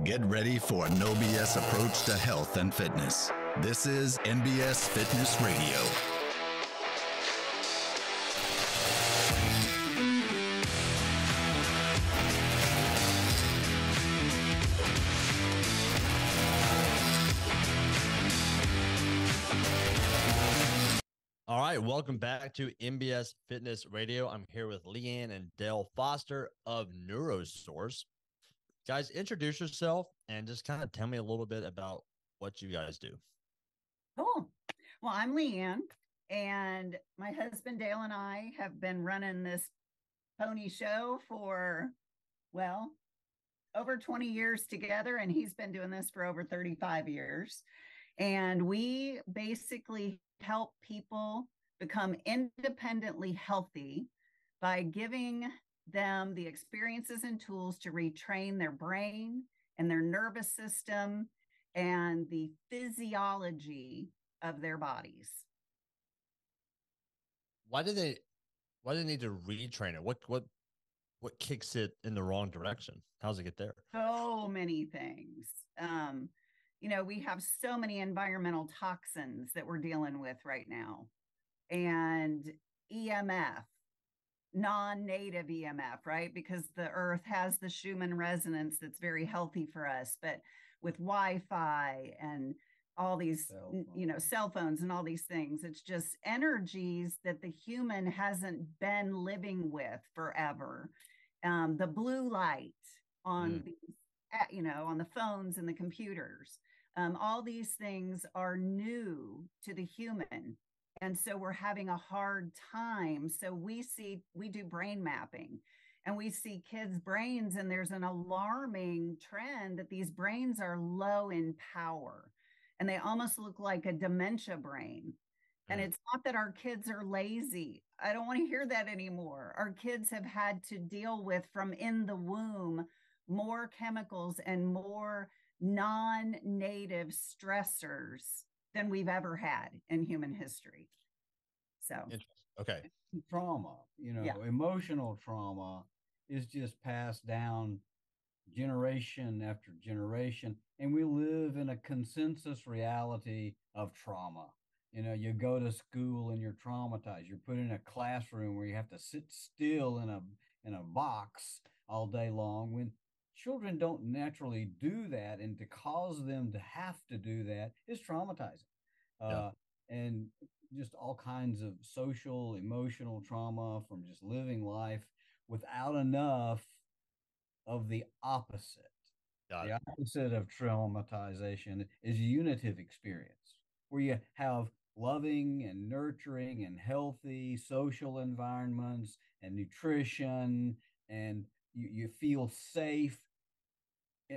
Get ready for a no BS approach to health and fitness. This is NBS Fitness Radio. All right, welcome back to NBS Fitness Radio. I'm here with Leanne and Dale Foster of Neurosource. Guys, introduce yourself and just kind of tell me a little bit about what you guys do. Cool. Well, I'm Leanne, and my husband Dale and I have been running this pony show for, well, over 20 years together, and he's been doing this for over 35 years. And we basically help people become independently healthy by giving them the experiences and tools to retrain their brain and their nervous system and the physiology of their bodies. Why do they need to retrain it? What kicks it in the wrong direction? How does it get there? So many things. We have so many environmental toxins that we're dealing with right now. And EMF, non-native EMF, right? Because the earth has the Schumann resonance that's very healthy for us. But with Wi-Fi and all these, cell phones and all these things, it's just energies that the human hasn't been living with forever. The blue light on these, on the phones and the computers. All these things are new to the human. And so we're having a hard time. So we do brain mapping, and we see kids' brains, and there's an alarming trend that these brains are low in power, and they almost look like a dementia brain. And it's not that our kids are lazy. I don't want to hear that anymore. Our kids have had to deal with, from in the womb, more chemicals and more non-native stressors than we've ever had in human history. So, okay. Trauma, emotional trauma is just passed down generation after generation. And we live in a consensus reality of trauma. You go to school and you're traumatized. You're put in a classroom where you have to sit still in a box all day long, when children don't naturally do that, and to cause them to have to do that is traumatizing. And just all kinds of social, emotional trauma from just living life without enough of the opposite. The opposite of traumatization is unitive experience, where you have loving and nurturing and healthy social environments and nutrition, and you feel safe.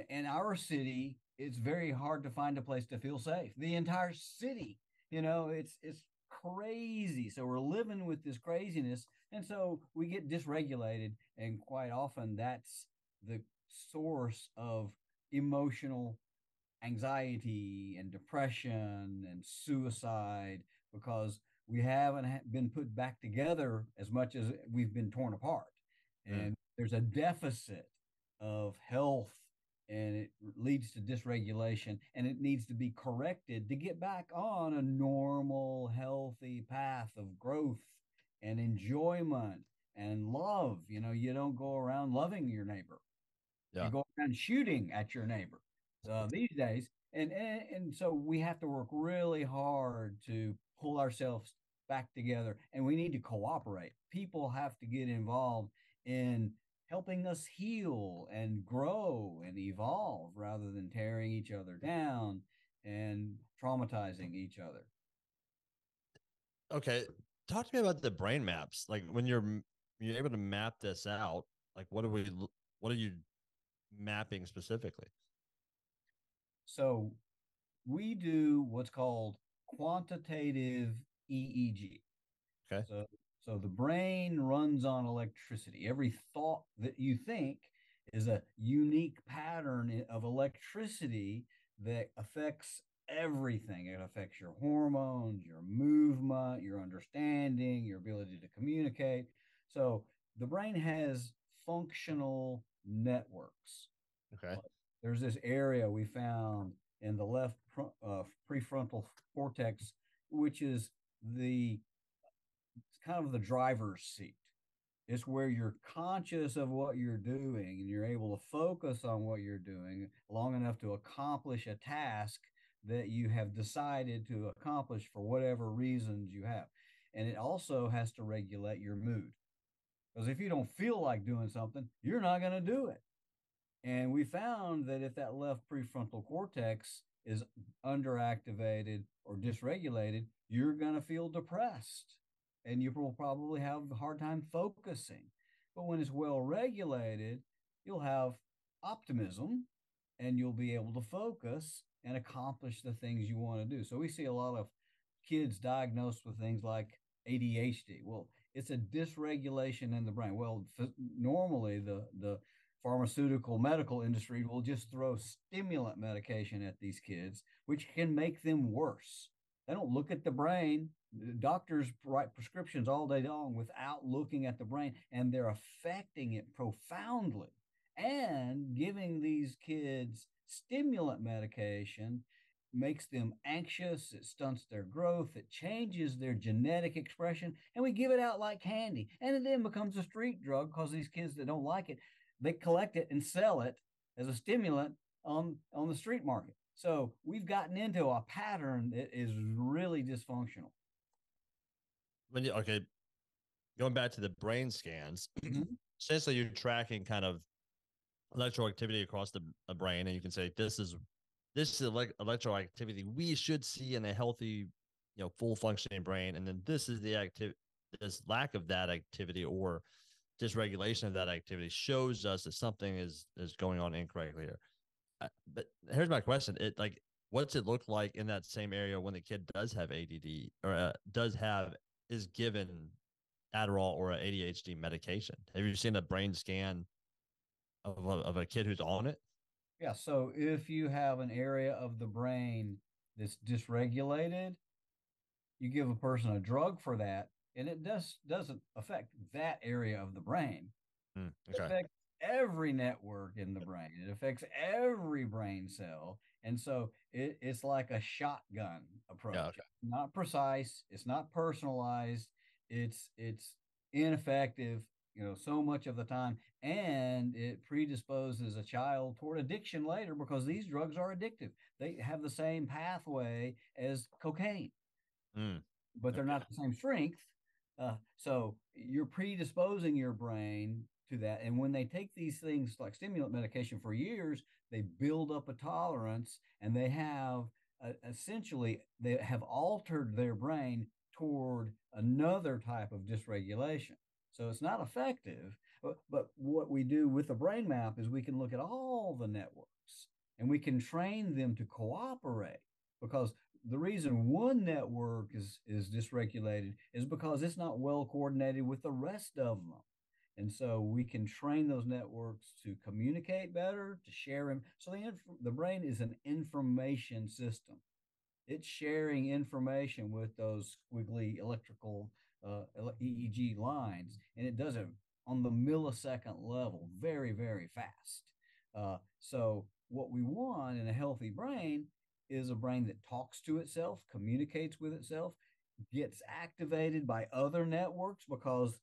In our city, it's very hard to find a place to feel safe. The entire city, it's crazy. So we're living with this craziness, and so we get dysregulated, and quite often that's the source of emotional anxiety and depression and suicide, because we haven't been put back together as much as we've been torn apart. And there's a deficit of health, and it leads to dysregulation, and it needs to be corrected to get back on a normal, healthy path of growth and enjoyment and love. You don't go around loving your neighbor. You go around shooting at your neighbor these days. And so we have to work really hard to pull ourselves back together, and we need to cooperate. People have to get involved in helping us heal and grow and evolve, rather than tearing each other down and traumatizing each other. Okay. Talk to me about the brain maps. Like, when you're able to map this out, like what are you mapping specifically? So we do what's called quantitative EEG. Okay. So the brain runs on electricity. Every thought that you think is a unique pattern of electricity that affects everything. It affects your hormones, your movement, your understanding, your ability to communicate. So the brain has functional networks. Okay. there's this area we found in the left prefrontal cortex, which is it's kind of the driver's seat. It's where you're conscious of what you're doing and you're able to focus on what you're doing long enough to accomplish a task that you have decided to accomplish for whatever reasons you have. And it also has to regulate your mood. Because if you don't feel like doing something, you're not going to do it. And we found that if that left prefrontal cortex is underactivated or dysregulated, you're going to feel depressed and you will probably have a hard time focusing. But when it's well regulated, you'll have optimism and you'll be able to focus and accomplish the things you want to do. So we see a lot of kids diagnosed with things like ADHD. Well, it's a dysregulation in the brain. Well, normally the pharmaceutical medical industry will just throw stimulant medication at these kids, which can make them worse. They don't look at the brain. Doctors write prescriptions all day long without looking at the brain, and they're affecting it profoundly. And giving these kids stimulant medication makes them anxious, it stunts their growth, it changes their genetic expression, and we give it out like candy. And it then becomes a street drug because these kids that don't like it, they collect it and sell it as a stimulant on the street market. So we've gotten into a pattern that is really dysfunctional. Okay, going back to the brain scans, essentially you're tracking kind of electroactivity across the brain, and you can say this is electroactivity we should see in a healthy, full functioning brain, and then this is this lack of that activity or dysregulation of that activity shows us that something is going on incorrectly here. But here's my question: what's it look like in that same area when the kid does have ADD or is given Adderall or an ADHD medication? Have you seen a brain scan of a kid who's on it? Yeah. So if you have an area of the brain that's dysregulated, you give a person a drug for that, and it doesn't affect that area of the brain. Okay. It affects every network in the brain. It affects every brain cell. And so it's like a shotgun approach. Yeah, okay. It's not precise. It's not personalized. It's ineffective, so much of the time. And it predisposes a child toward addiction later because these drugs are addictive. They have the same pathway as cocaine, but they're not the same strength. So you're predisposing your brain to that. And when they take these things like stimulant medication for years, they build up a tolerance, and they have essentially they have altered their brain toward another type of dysregulation. So it's not effective. But what we do with the brain map is we can look at all the networks and we can train them to cooperate, because the reason one network is dysregulated is because it's not well coordinated with the rest of them. And so we can train those networks to communicate better, to share them. So the brain is an information system. It's sharing information with those squiggly electrical EEG lines, and it does it on the millisecond level, very, very fast. So what we want in a healthy brain is a brain that talks to itself, communicates with itself, gets activated by other networks because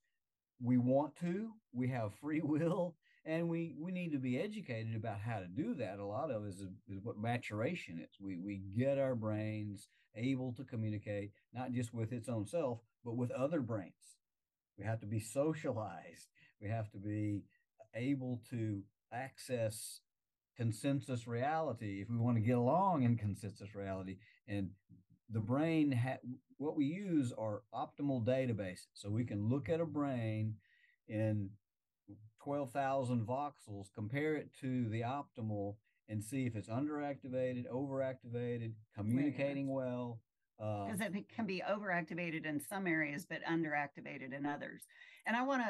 we want to, we have free will, and we need to be educated about how to do that. A lot of it is what maturation is. We get our brains able to communicate, not just with its own self, but with other brains. We have to be socialized. We have to be able to access consensus reality if we want to get along in consensus reality. And the brain, what we use are optimal databases. So we can look at a brain in 12,000 voxels, compare it to the optimal, and see if it's underactivated, overactivated, communicating well. Because it can be overactivated in some areas, but underactivated in others. And I want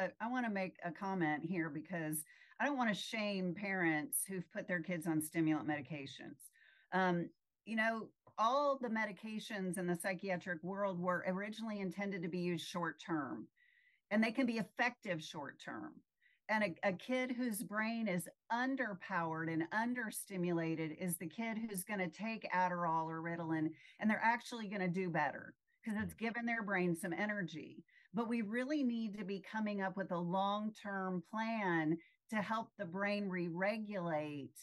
to make a comment here, because I don't want to shame parents who've put their kids on stimulant medications. All the medications in the psychiatric world were originally intended to be used short term, and they can be effective short term. And a kid whose brain is underpowered and understimulated is the kid who's going to take Adderall or Ritalin, and they're actually going to do better because it's given their brain some energy. But we really need to be coming up with a long-term plan to help the brain re-regulate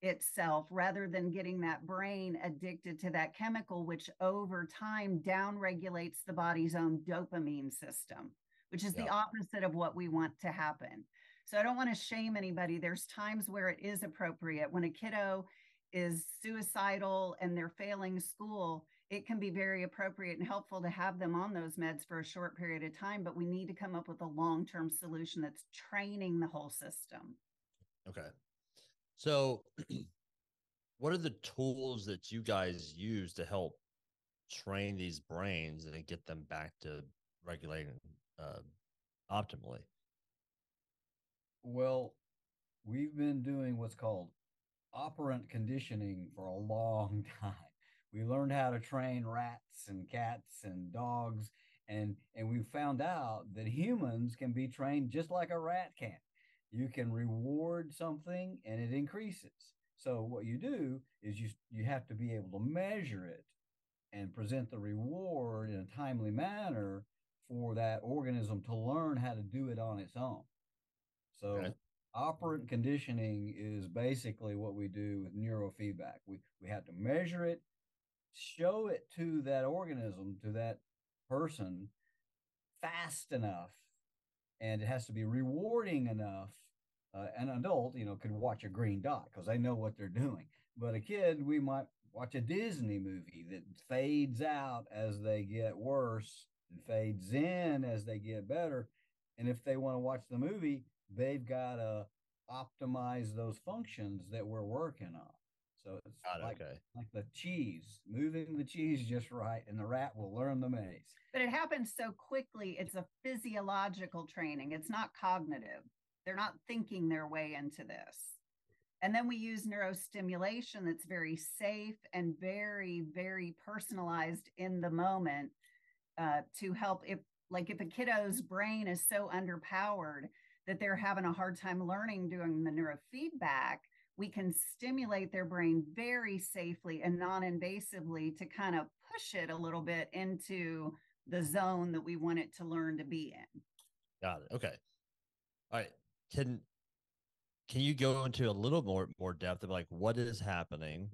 itself rather than getting that brain addicted to that chemical, which over time downregulates the body's own dopamine system, which is the opposite of what we want to happen. So I don't want to shame anybody. There's times where it is appropriate. When a kiddo is suicidal and they're failing school, it can be very appropriate and helpful to have them on those meds for a short period of time, but we need to come up with a long-term solution that's training the whole system. Okay. So what are the tools that you guys use to help train these brains and get them back to regulating optimally? Well, we've been doing what's called operant conditioning for a long time. We learned how to train rats and cats and dogs, and we found out that humans can be trained just like a rat can. You can reward something and it increases. So what you do is you have to be able to measure it and present the reward in a timely manner for that organism to learn how to do it on its own. So operant conditioning is basically what we do with neurofeedback. We have to measure it, show it to that organism, to that person fast enough, and it has to be rewarding enough. An adult, could watch a green dot because they know what they're doing. But a kid, we might watch a Disney movie that fades out as they get worse and fades in as they get better. And if they want to watch the movie, they've got to optimize those functions that we're working on. So it's like the cheese, moving the cheese just right, and the rat will learn the maze. But it happens so quickly. It's a physiological training. It's not cognitive. They're not thinking their way into this. And then we use neurostimulation that's very safe and very, very personalized in the moment to help. If a kiddo's brain is so underpowered that they're having a hard time learning doing the neurofeedback, we can stimulate their brain very safely and non-invasively to kind of push it a little bit into the zone that we want it to learn to be in. Got it. Okay. All right. Can you go into a little more depth of like what is happening?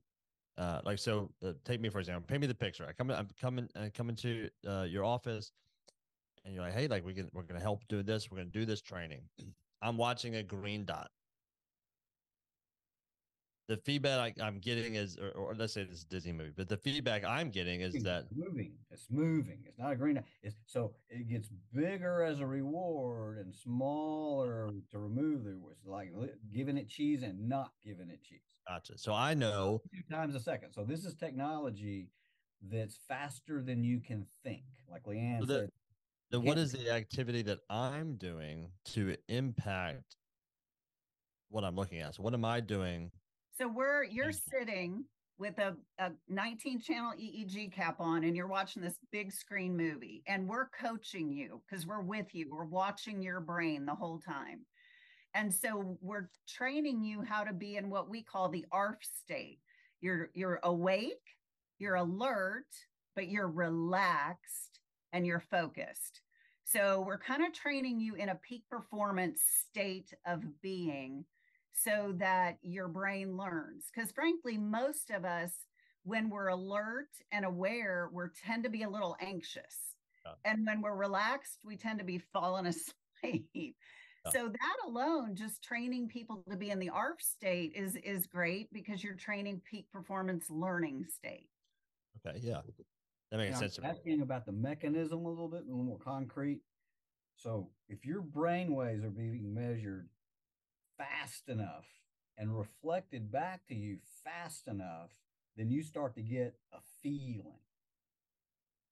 Take me for example. Paint me the picture. I'm coming to your office, and you're like, hey, like we're gonna help do this. We're gonna do this training. I'm watching a green dot. The feedback I'm getting is, or let's say this is a Disney movie, but the feedback I'm getting is that it's moving. It's not a green dot. So it gets bigger as a reward and smaller to remove. It's like giving it cheese and not giving it cheese. Gotcha. So I know 2 times a second. So this is technology that's faster than you can think. Like Leanne said. Then what is the activity that I'm doing to impact what I'm looking at? So what am I doing? So you're sitting with a 19-channel EEG cap on, and you're watching this big screen movie, and we're coaching you because we're with you. We're watching your brain the whole time. And so we're training you how to be in what we call the ARF state. You're awake, you're alert, but you're relaxed and you're focused. So we're kind of training you in a peak performance state of being so that your brain learns. Because frankly, most of us, when we're alert and aware, we tend to be a little anxious. And when we're relaxed, we tend to be falling asleep. So that alone, just training people to be in the ARF state is great because you're training peak performance learning state. Okay, yeah. That makes sense. I'm asking about the mechanism a little bit more concrete. So if your brain waves are being measured fast enough and reflected back to you fast enough, then you start to get a feeling.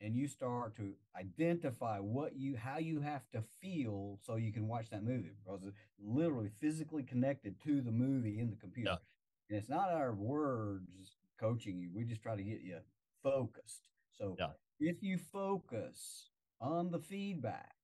And you start to identify how you have to feel so you can watch that movie, because it's literally physically connected to the movie in the computer. Yeah. And it's not our words coaching you. We just try to get you focused. So if you focus on the feedback,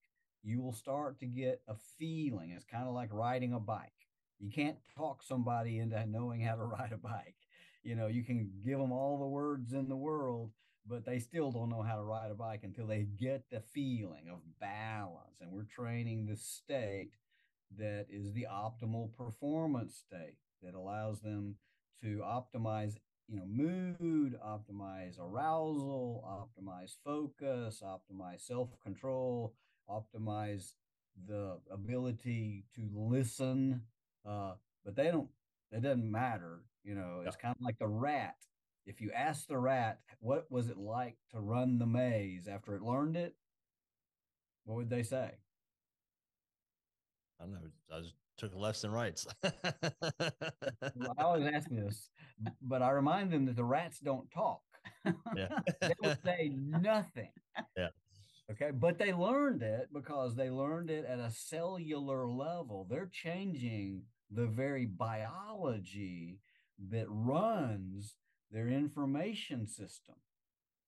you will start to get a feeling. It's kind of like riding a bike. You can't talk somebody into knowing how to ride a bike. You can give them all the words in the world, but they still don't know how to ride a bike until they get the feeling of balance. And we're training the state that is the optimal performance state that allows them to optimize, mood, optimize arousal, optimize focus, optimize self-control, optimize the ability to listen. But it doesn't matter. It's kind of like the rat. If you ask the rat, what was it like to run the maze after it learned it? What would they say? I don't know. I just took lefts and rights. Well, I always ask this, but I remind them that the rats don't talk. Yeah. They will say nothing. Yeah. Okay. But they learned it because they learned it at a cellular level. They're changing the very biology that runs their information system.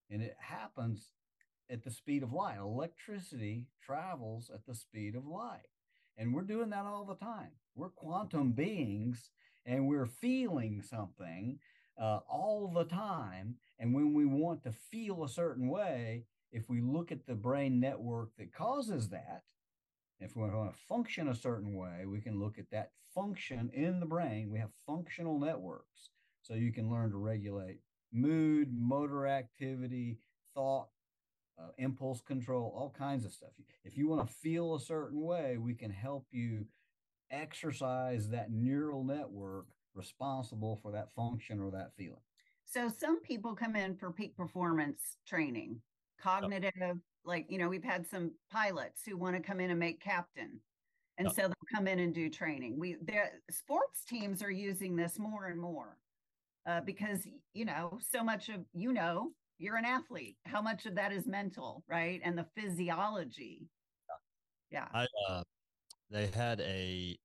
And it happens at the speed of light. Electricity travels at the speed of light. And we're doing that all the time. We're quantum beings and we're feeling something all the time. And when we want to feel a certain way, if we look at the brain network that causes that, if we want to function a certain way, we can look at that function in the brain. We have functional networks. So you can learn to regulate mood, motor activity, thought, impulse control, all kinds of stuff. If you want to feel a certain way, we can help you exercise that neural network responsible for that function or that feeling. So some people come in for peak performance training, cognitive, like, we've had some pilots who want to come in and make captain. And so they'll come in and do training. Sports teams are using this more and more because, so much of, you're an athlete. How much of that is mental, right? And the physiology. Yeah. They had a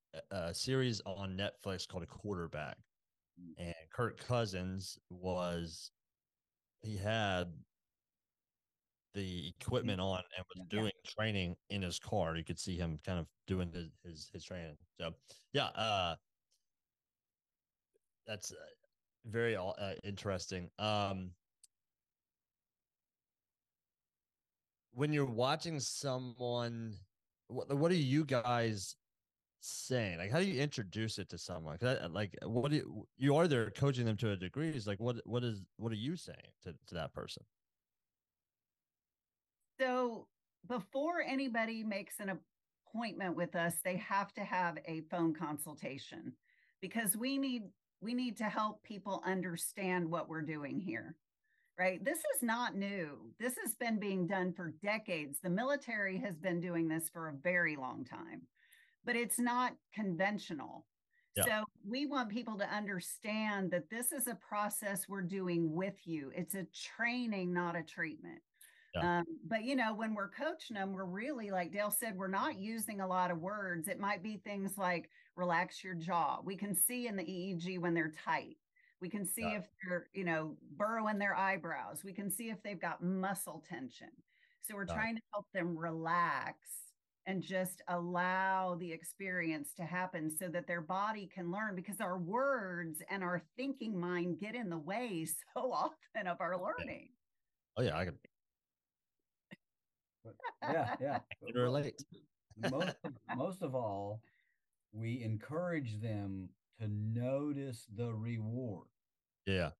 series on Netflix called A Quarterback, and Kirk Cousins he had the equipment on and was doing training in his car. You could see him kind of doing his training. So that's very interesting. When you're watching someone, what are you guys saying? Like, how do you introduce it to someone? What do you are there coaching them to a degree? Is like, what are you saying to that person? So before anybody makes an appointment with us, they have to have a phone consultation because we need to help people understand what we're doing here. Right? This is not new. This has been being done for decades. The military has been doing this for a very long time, but it's not conventional. Yeah. So we want people to understand that this is a process we're doing with you. It's a training, not a treatment. Yeah. But, when we're coaching them, we're really, like Dale said, we're not using a lot of words. It might be things like relax your jaw. We can see in the EEG when they're tight. We can see if they're, burrowing their eyebrows. We can see if they've got muscle tension. So we're trying to help them relax and just allow the experience to happen so that their body can learn, because our words and our thinking mind get in the way so often of our learning. Oh yeah, I can. Yeah. Can relate. Most of all, we encourage them to notice the reward. Yeah.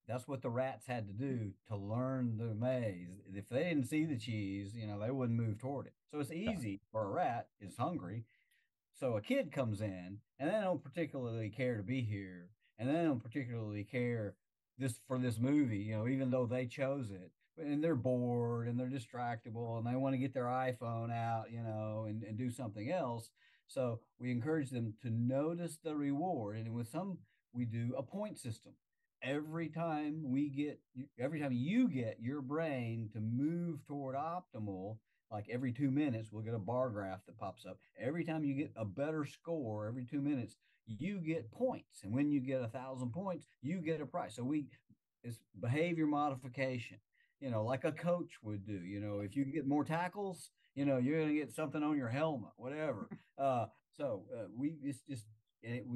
That's what the rats had to do to learn the maze. If they didn't see the cheese, they wouldn't move toward it. So it's easy for a rat is hungry. So a kid comes in and they don't particularly care to be here. And they don't particularly care for this movie, even though they chose it. And they're bored and they're distractible and they want to get their iPhone out, and do something else. So we encourage them to notice the reward. And with some, we do a point system. Every time you get your brain to move toward optimal, like every 2 minutes, we'll get a bar graph that pops up. Every time you get a better score, every 2 minutes, you get points. And when you get 1,000 points, you get a prize. So it's behavior modification. like a coach would do. If you get more tackles, you're going to get something on your helmet, whatever. We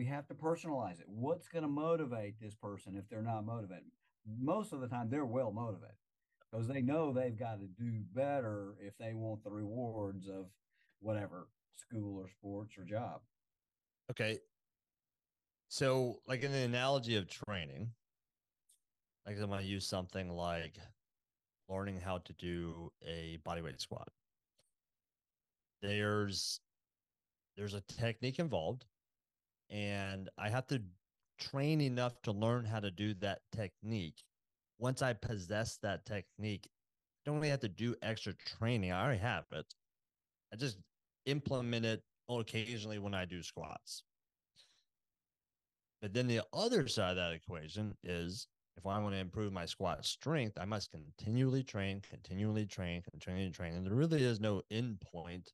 have to personalize it. What's going to motivate this person if they're not motivated? Most of the time, they're well motivated because they know they've got to do better if they want the rewards of whatever school or sports or job. Okay. So, like in the analogy of training, like I'm going to use something like learning how to do a bodyweight squat. There's a technique involved, and I have to train enough to learn how to do that technique. Once I possess that technique, I don't really have to do extra training. I already have it. I just implement it occasionally when I do squats. But then the other side of that equation is if I want to improve my squat strength, I must continually train. And there really is no end point.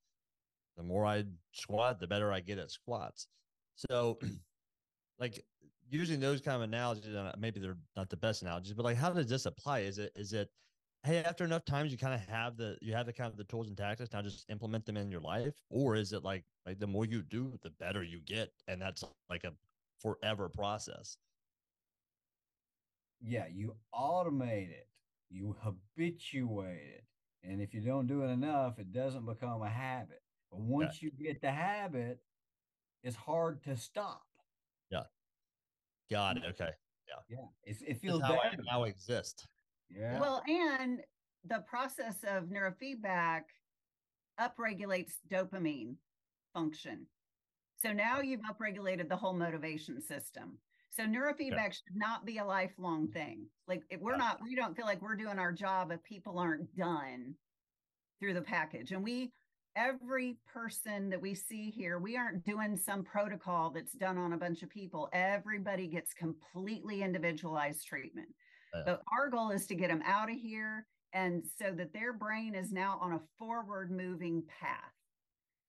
The more I squat, the better I get at squats. So, like using those kind of analogies, maybe they're not the best analogies, but like how does this apply? Is it hey, after enough times you kind of have the kind of the tools and tactics, now just implement them in your life? Or is it like the more you do, the better you get, and that's like a forever process? Yeah, you automate it, you habituate it, and if you don't do it enough, it doesn't become a habit. But once you get the habit, it's hard to stop. Yeah. Got it. Okay. Yeah. Yeah. It feels how better. I now exist. Yeah. Well, and the process of neurofeedback upregulates dopamine function. So now you've upregulated the whole motivation system. So neurofeedback should not be a lifelong thing. Like we don't feel like we're doing our job if people aren't done through the package. And every person that we see here, we aren't doing some protocol that's done on a bunch of people. Everybody gets completely individualized treatment. But our goal is to get them out of here, and so that their brain is now on a forward moving path.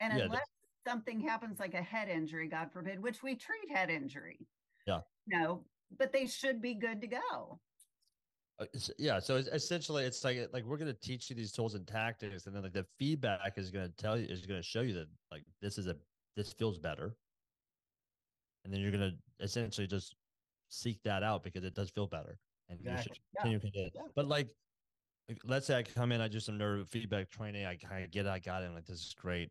And unless something happens like a head injury, God forbid, which we treat head injury. Yeah. No, but they should be good to go. Yeah. So essentially it's like we're going to teach you these tools and tactics, and then like the feedback is going to show you that like this feels better. And then you're going to essentially just seek that out because it does feel better. And you should continue to get it. But like, let's say I come in, I do some neurofeedback training. I got it. I'm like, this is great.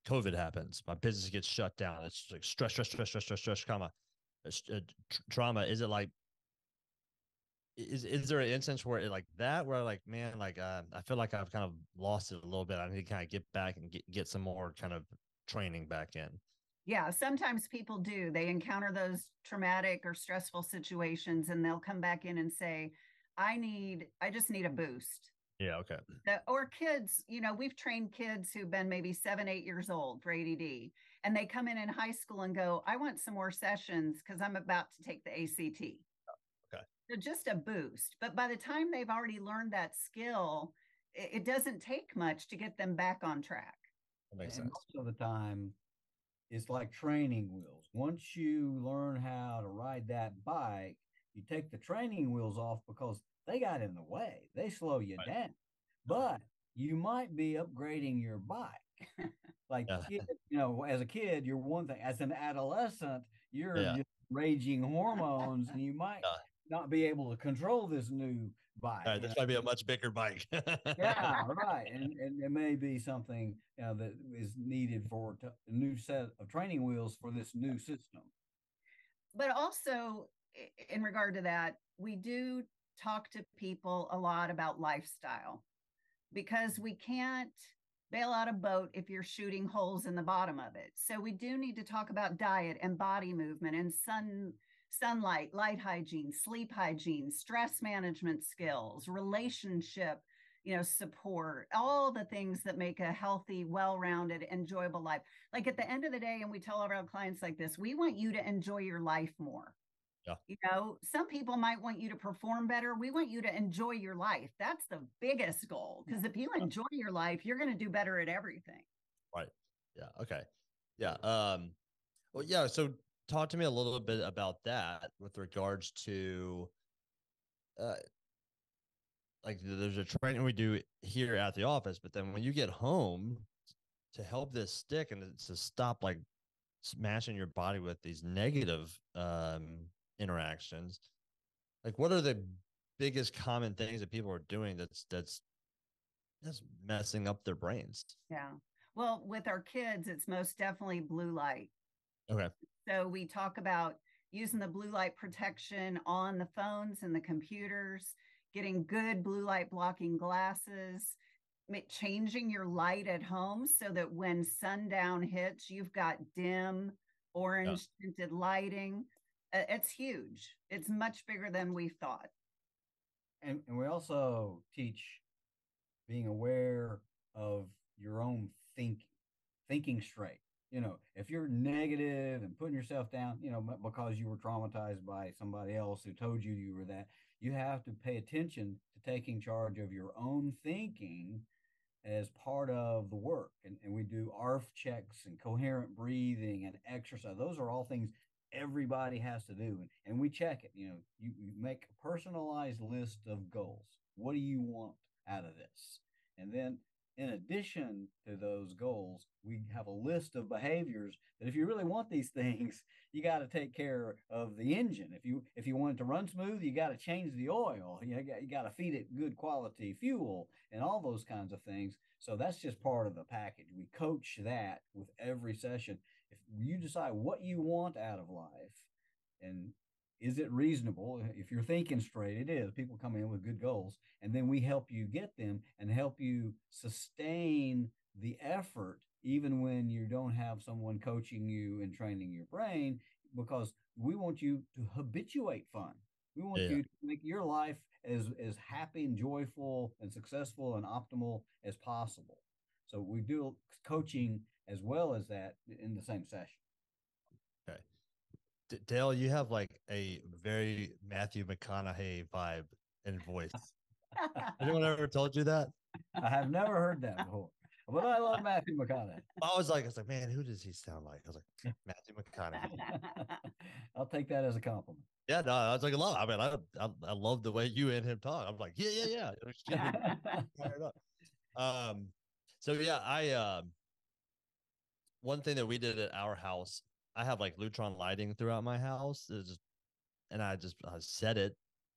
COVID happens. My business gets shut down. It's like stress, trauma. Trauma. Is it like, is there an instance where it like that, where like, man, like, I feel like I've kind of lost it a little bit. I need to kind of get back and get some more kind of training back in. Yeah, sometimes people do. They encounter those traumatic or stressful situations, and they'll come back in and say, I just need a boost. Yeah, okay. Or kids, we've trained kids who've been maybe 7, 8 years old for ADD, and they come in high school and go, I want some more sessions because I'm about to take the ACT. Okay. So just a boost. But by the time they've already learned that skill, it doesn't take much to get them back on track. That makes sense. Most of the time, it's like training wheels. Once you learn how to ride that bike, you take the training wheels off because they got in the way. They slow you down. But you might be upgrading your bike. Like, as a kid, you're one thing. As an adolescent, you're just raging hormones, and you might not be able to control this new bike. This might be a much bigger bike. Yeah, right. And it may be something that is needed for a new set of training wheels for this new system. But also, in regard to that, we do talk to people a lot about lifestyle, because we can't bail out a boat if you're shooting holes in the bottom of it. So we do need to talk about diet and body movement and sunlight, light hygiene, sleep hygiene, stress management skills, relationship, support, all the things that make a healthy, well-rounded, enjoyable life. Like at the end of the day, and we tell our clients like this, we want you to enjoy your life more. Yeah. Some people might want you to perform better. We want you to enjoy your life. That's the biggest goal, because if you enjoy your life, you're going to do better at everything. Right. Yeah. Okay. Yeah. Well, yeah. So talk to me a little bit about that with regards to, like there's a training we do here at the office, but then when you get home to help this stick and to stop like smashing your body with these negative interactions, like what are the biggest common things that people are doing that's messing up their brains? Yeah. Well, with our kids, it's most definitely blue light. Okay. So we talk about using the blue light protection on the phones and the computers, getting good blue light blocking glasses, changing your light at home so that when sundown hits, you've got dim orange tinted lighting. It's huge. It's much bigger than we thought. And we also teach being aware of your own thinking straight. If you're negative and putting yourself down, because you were traumatized by somebody else who told you were that, you have to pay attention to taking charge of your own thinking as part of the work. And we do ARF checks and coherent breathing and exercise. Those are all things everybody has to do. And we check it. You make a personalized list of goals. What do you want out of this? And then in addition to those goals, we have a list of behaviors that if you really want these things, you got to take care of the engine. If you want it to run smooth, you got to change the oil. You got to feed it good quality fuel and all those kinds of things. So that's just part of the package. We coach that with every session. If you decide what you want out of life, and is it reasonable? If you're thinking straight, it is. People come in with good goals, and then we help you get them and help you sustain the effort, even when you don't have someone coaching you and training your brain, because we want you to habituate fun. We want you to make your life as happy and joyful and successful and optimal as possible. So we do coaching as well as that in the same session. Okay. Dale, you have like a very Matthew McConaughey vibe and voice. Anyone ever told you that? I have never heard that before, but I love Matthew McConaughey. I was like, man, who does he sound like? I was like, Matthew McConaughey. I'll take that as a compliment. Yeah, no, I was like, I mean, I love the way you and him talk. I'm like, yeah. Fired up. So yeah, one thing that we did at our house, I have like Lutron lighting throughout my house, and I set it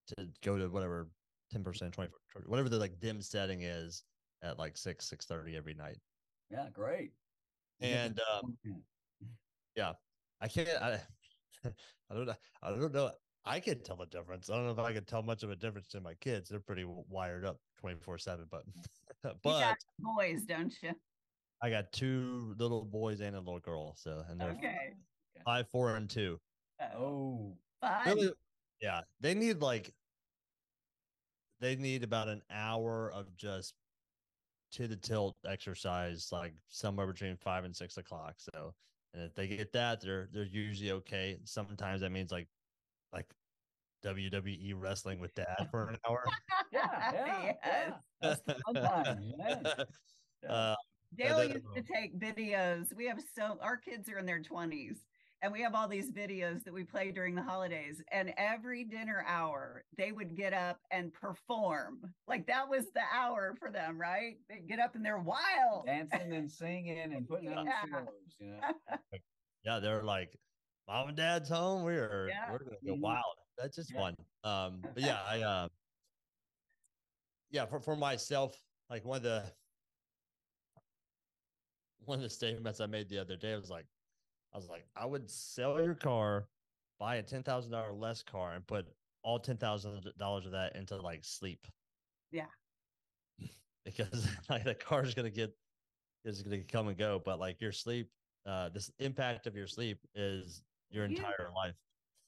to go to whatever 10%, 20, whatever the like dim setting is at like 6:30 every night. Yeah, great. And yeah, I can't. I don't know. I can tell the difference. I don't know if I can tell much of a difference in my kids. They're pretty wired up 24/7, but you got boys, don't you? I got 2 little boys and a little girl. So, and they're okay. 5, 4, and 2. Oh, really? Yeah. They need about an hour of just to the tilt exercise, like somewhere between 5 and 6 o'clock. So, and if they get that, they're usually okay. Sometimes that means like WWE wrestling with dad for an hour. Yeah. That's the fun time. Yeah. Dale used to take videos. Our kids are in their 20s, and we have all these videos that we play during the holidays. And every dinner hour, they would get up and perform. Like that was the hour for them, right? They get up and they're wild, dancing and singing and putting on shows. Yeah, they're like, Mom and Dad's home. We're gonna go wild. That's just fun. But yeah, for myself, like one of the statements I made the other day was like, I would sell your car, buy a $10,000 less car, and put all $10,000 of that into like sleep. Yeah. Because like the car is gonna come and go, but like your sleep, this impact of your sleep is your entire life.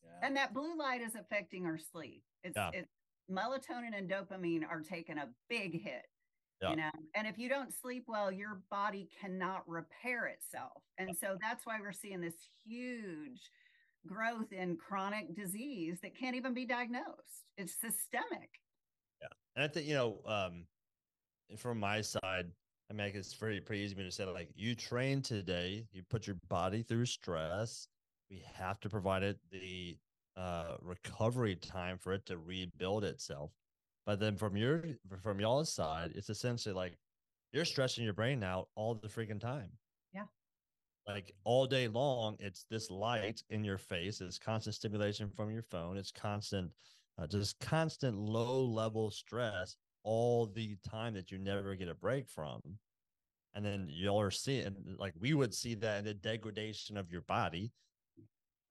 Yeah. And that blue light is affecting our sleep. It's melatonin and dopamine are taking a big hit. And if you don't sleep well, your body cannot repair itself. And so that's why we're seeing this huge growth in chronic disease that can't even be diagnosed. It's systemic. Yeah. And I think, from my side, I mean, it's pretty easy for me to say, like, you train today, you put your body through stress. We have to provide it the recovery time for it to rebuild itself. But then from y'all's side, it's essentially like you're stressing your brain out all the freaking time. Yeah. Like all day long, it's this light in your face. It's constant stimulation from your phone. It's constant, just constant low level stress all the time that you never get a break from. And then y'all are seeing, like we would see that in the degradation of your body.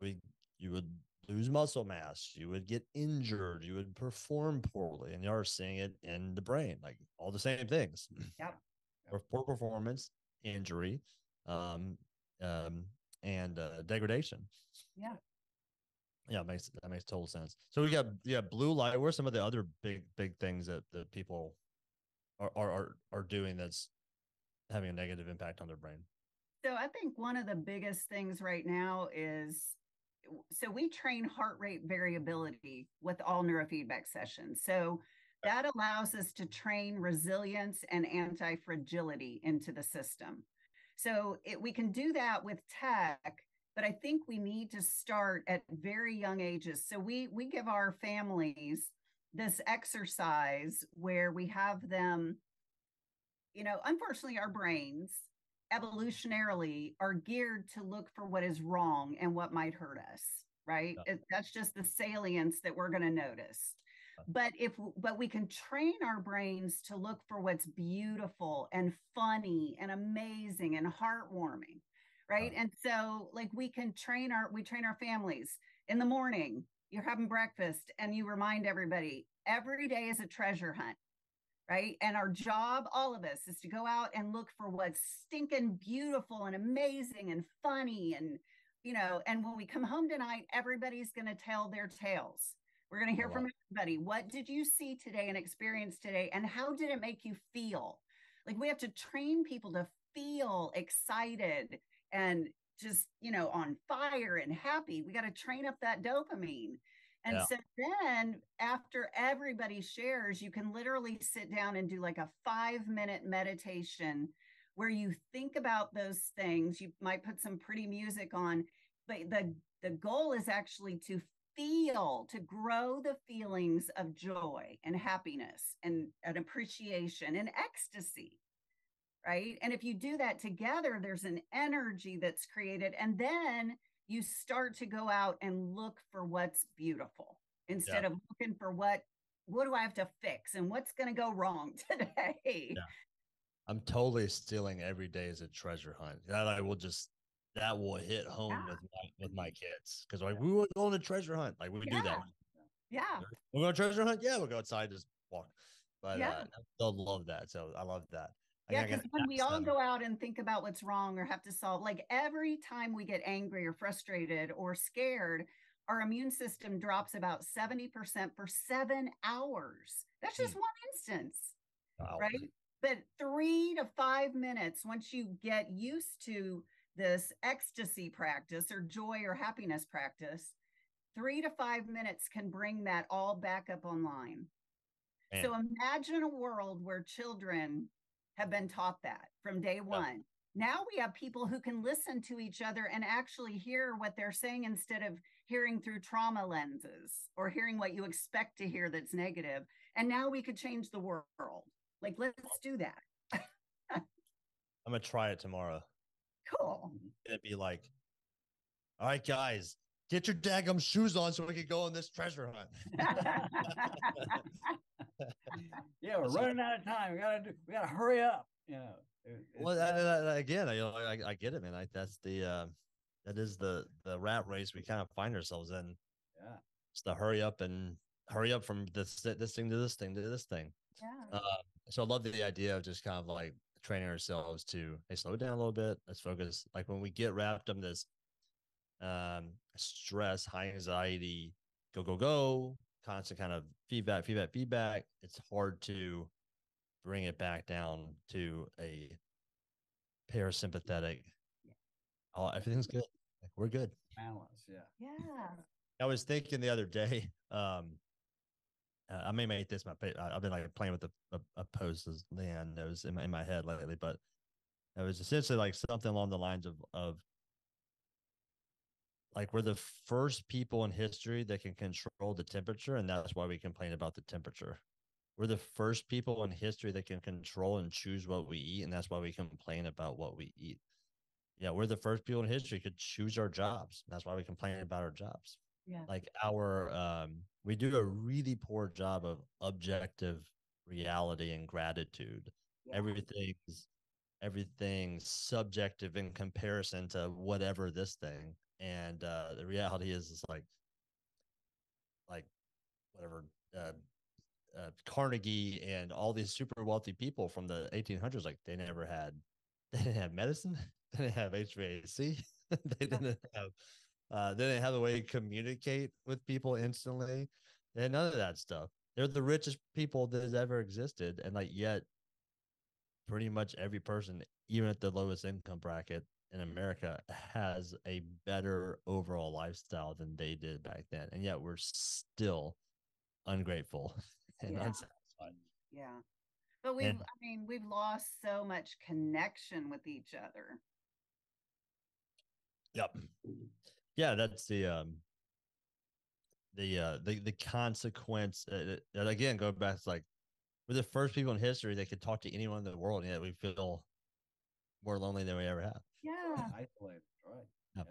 You would lose muscle mass, you would get injured, you would perform poorly, and you're seeing it in the brain, like all the same things. Yep. Or poor performance, injury, um, um, and degradation. Yeah. Yeah, that makes total sense. So we got blue light. What are some of the other big things that people are doing that's having a negative impact on their brain? So I think one of the biggest things right now is, so we train heart rate variability with all neurofeedback sessions. So that allows us to train resilience and anti-fragility into the system. So we can do that with tech, but I think we need to start at very young ages. So we give our families this exercise where we have them, unfortunately, our brains evolutionarily are geared to look for what is wrong and what might hurt us, right? That's just the salience that we're going to notice. But we can train our brains to look for what's beautiful and funny and amazing and heartwarming, right? And so like we train our families in the morning. You're having breakfast and you remind everybody every day is a treasure hunt. Right. And our job, all of us, is to go out and look for what's stinking beautiful and amazing and funny. And, and when we come home tonight, everybody's going to tell their tales. We're going to hear from everybody. What did you see today and experience today? And how did it make you feel? Like we have to train people to feel excited and just, on fire and happy. We got to train up that dopamine. And so then after everybody shares, you can literally sit down and do like a 5-minute meditation where you think about those things. You might put some pretty music on, but the goal is actually to grow the feelings of joy and happiness and an appreciation and ecstasy. Right. And if you do that together, there's an energy that's created. And then you start to go out and look for what's beautiful instead of looking for what do I have to fix and what's going to go wrong today. Yeah. I'm totally stealing every day as a treasure hunt. That will hit home with my kids because like we will go on a treasure hunt, like we do that. Yeah, we're going to treasure hunt. Yeah, we'll go outside, just walk. But I still love that. So I love that. Yeah, because when we all go out and think about what's wrong or have to solve, like every time we get angry or frustrated or scared, our immune system drops about 70% for 7 hours. That's just one instance, right? But 3 to 5 minutes, once you get used to this ecstasy practice or joy or happiness practice, 3 to 5 minutes can bring that all back up online. Man. So imagine a world where children have been taught that from day one. Now we have people who can listen to each other and actually hear what they're saying instead of hearing through trauma lenses or hearing what you expect to hear that's negative. And now we could change the world. Like, let's do that. I'm going to try it tomorrow. Cool. It'd be like, all right, guys, get your daggum shoes on so we can go on this treasure hunt. Yeah, we're running out of time. We gotta hurry up. Well, again, I get it, man. That is the rat race we kind of find ourselves in. Yeah, it's the hurry up from this thing to this thing to this thing. Yeah. So I love the idea of just kind of like training ourselves to slow down a little bit. Let's focus. Like when we get wrapped up in this stress, high anxiety, go, constant kind of feedback. It's hard to bring it back down to a parasympathetic. Oh, everything's good. Like, we're good. Balance. Yeah. I was thinking the other day, I may make this I've been like playing with a post as Leanne knows in my head lately, but it was essentially like something along the lines of like we're the first people in history that can control the temperature, and that's why we complain about the temperature. We're the first people in history that can control and choose what we eat, and that's why we complain about what we eat. Yeah, we're the first people in history could choose our jobs. That's why we complain about our jobs. Yeah. Like we do a really poor job of objective reality and gratitude. Yeah. Everything's subjective in comparison to whatever this thing. And the reality is like whatever Carnegie and all these super wealthy people from the 1800s, like they didn't have medicine, they didn't have HVAC, they didn't have a way to communicate with people instantly. They had none of that stuff. They're the richest people that has ever existed, and like yet, pretty much every person, even at the lowest income bracket in America, has a better overall lifestyle than they did back then, and yet we're still ungrateful and unsatisfied. Yeah. But we've lost so much connection with each other. Yep. Yeah, that's the consequence. And again, go back to like we're the first people in history that could talk to anyone in the world, and yet we feel more lonely than we ever have. Yeah. Isolated, right? Yeah.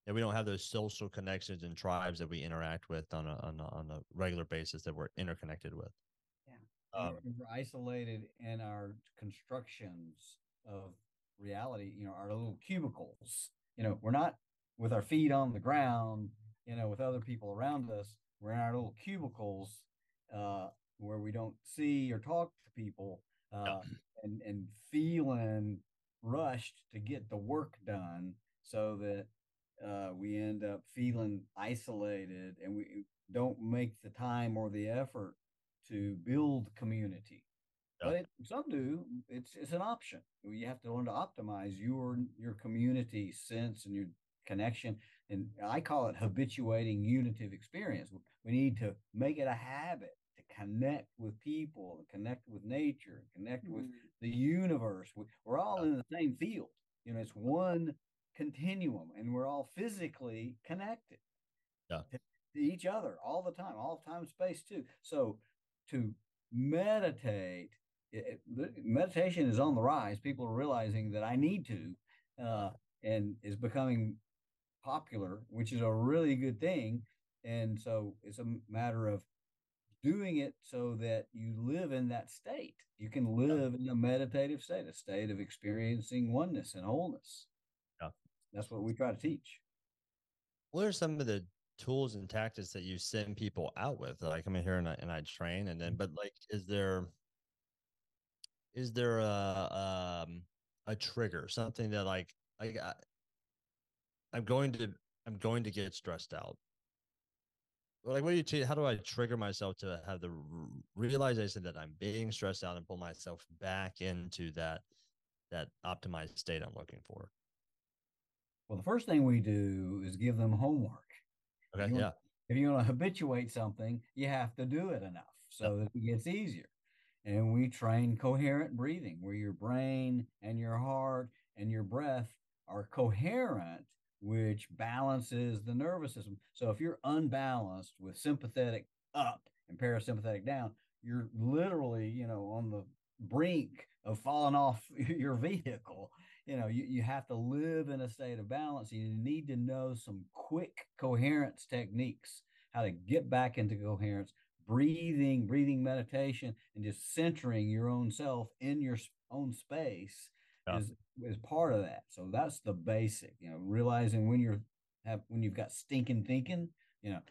And we don't have those social connections and tribes that we interact with on a regular basis that we're interconnected with. Yeah. We're isolated in our constructions of reality, our little cubicles. We're not with our feet on the ground, with other people around us. We're in our little cubicles where we don't see or talk to people and feeling rushed to get the work done so that we end up feeling isolated and we don't make the time or the effort to build community. But some do. It's an option. You have to learn to optimize your community sense and your connection. And I call it habituating unitive experience. We need to make it a habit to connect with people, and connect with nature, and connect with the universe. We're all in the same field. It's one continuum, and we're all physically connected to each other all the time, space too. So to meditate, meditation is on the rise. People are realizing that I need to, and is becoming popular, which is a really good thing. And so it's a matter of doing it so that you live in that state. You can live in a meditative state, a state of experiencing oneness and wholeness. Yeah. That's what we try to teach. What are some of the tools and tactics that you send people out with? Like I'm here and I train, and then, but like, is there a trigger, something that like I'm going to get stressed out? Like, what do you how do I trigger myself to have the realization that I'm being stressed out and pull myself back into that optimized state I'm looking for? Well, the first thing we do is give them homework. Okay. If you want to habituate something, you have to do it enough so that it gets easier. And we train coherent breathing, where your brain and your heart and your breath are coherent, which balances the nervous system. So if you're unbalanced with sympathetic up and parasympathetic down, you're literally, on the brink of falling off your vehicle. You have to live in a state of balance. You need to know some quick coherence techniques, how to get back into coherence, breathing meditation, and just centering your own self in your own space is part of that. So that's the basic, realizing when you've got stinking thinking,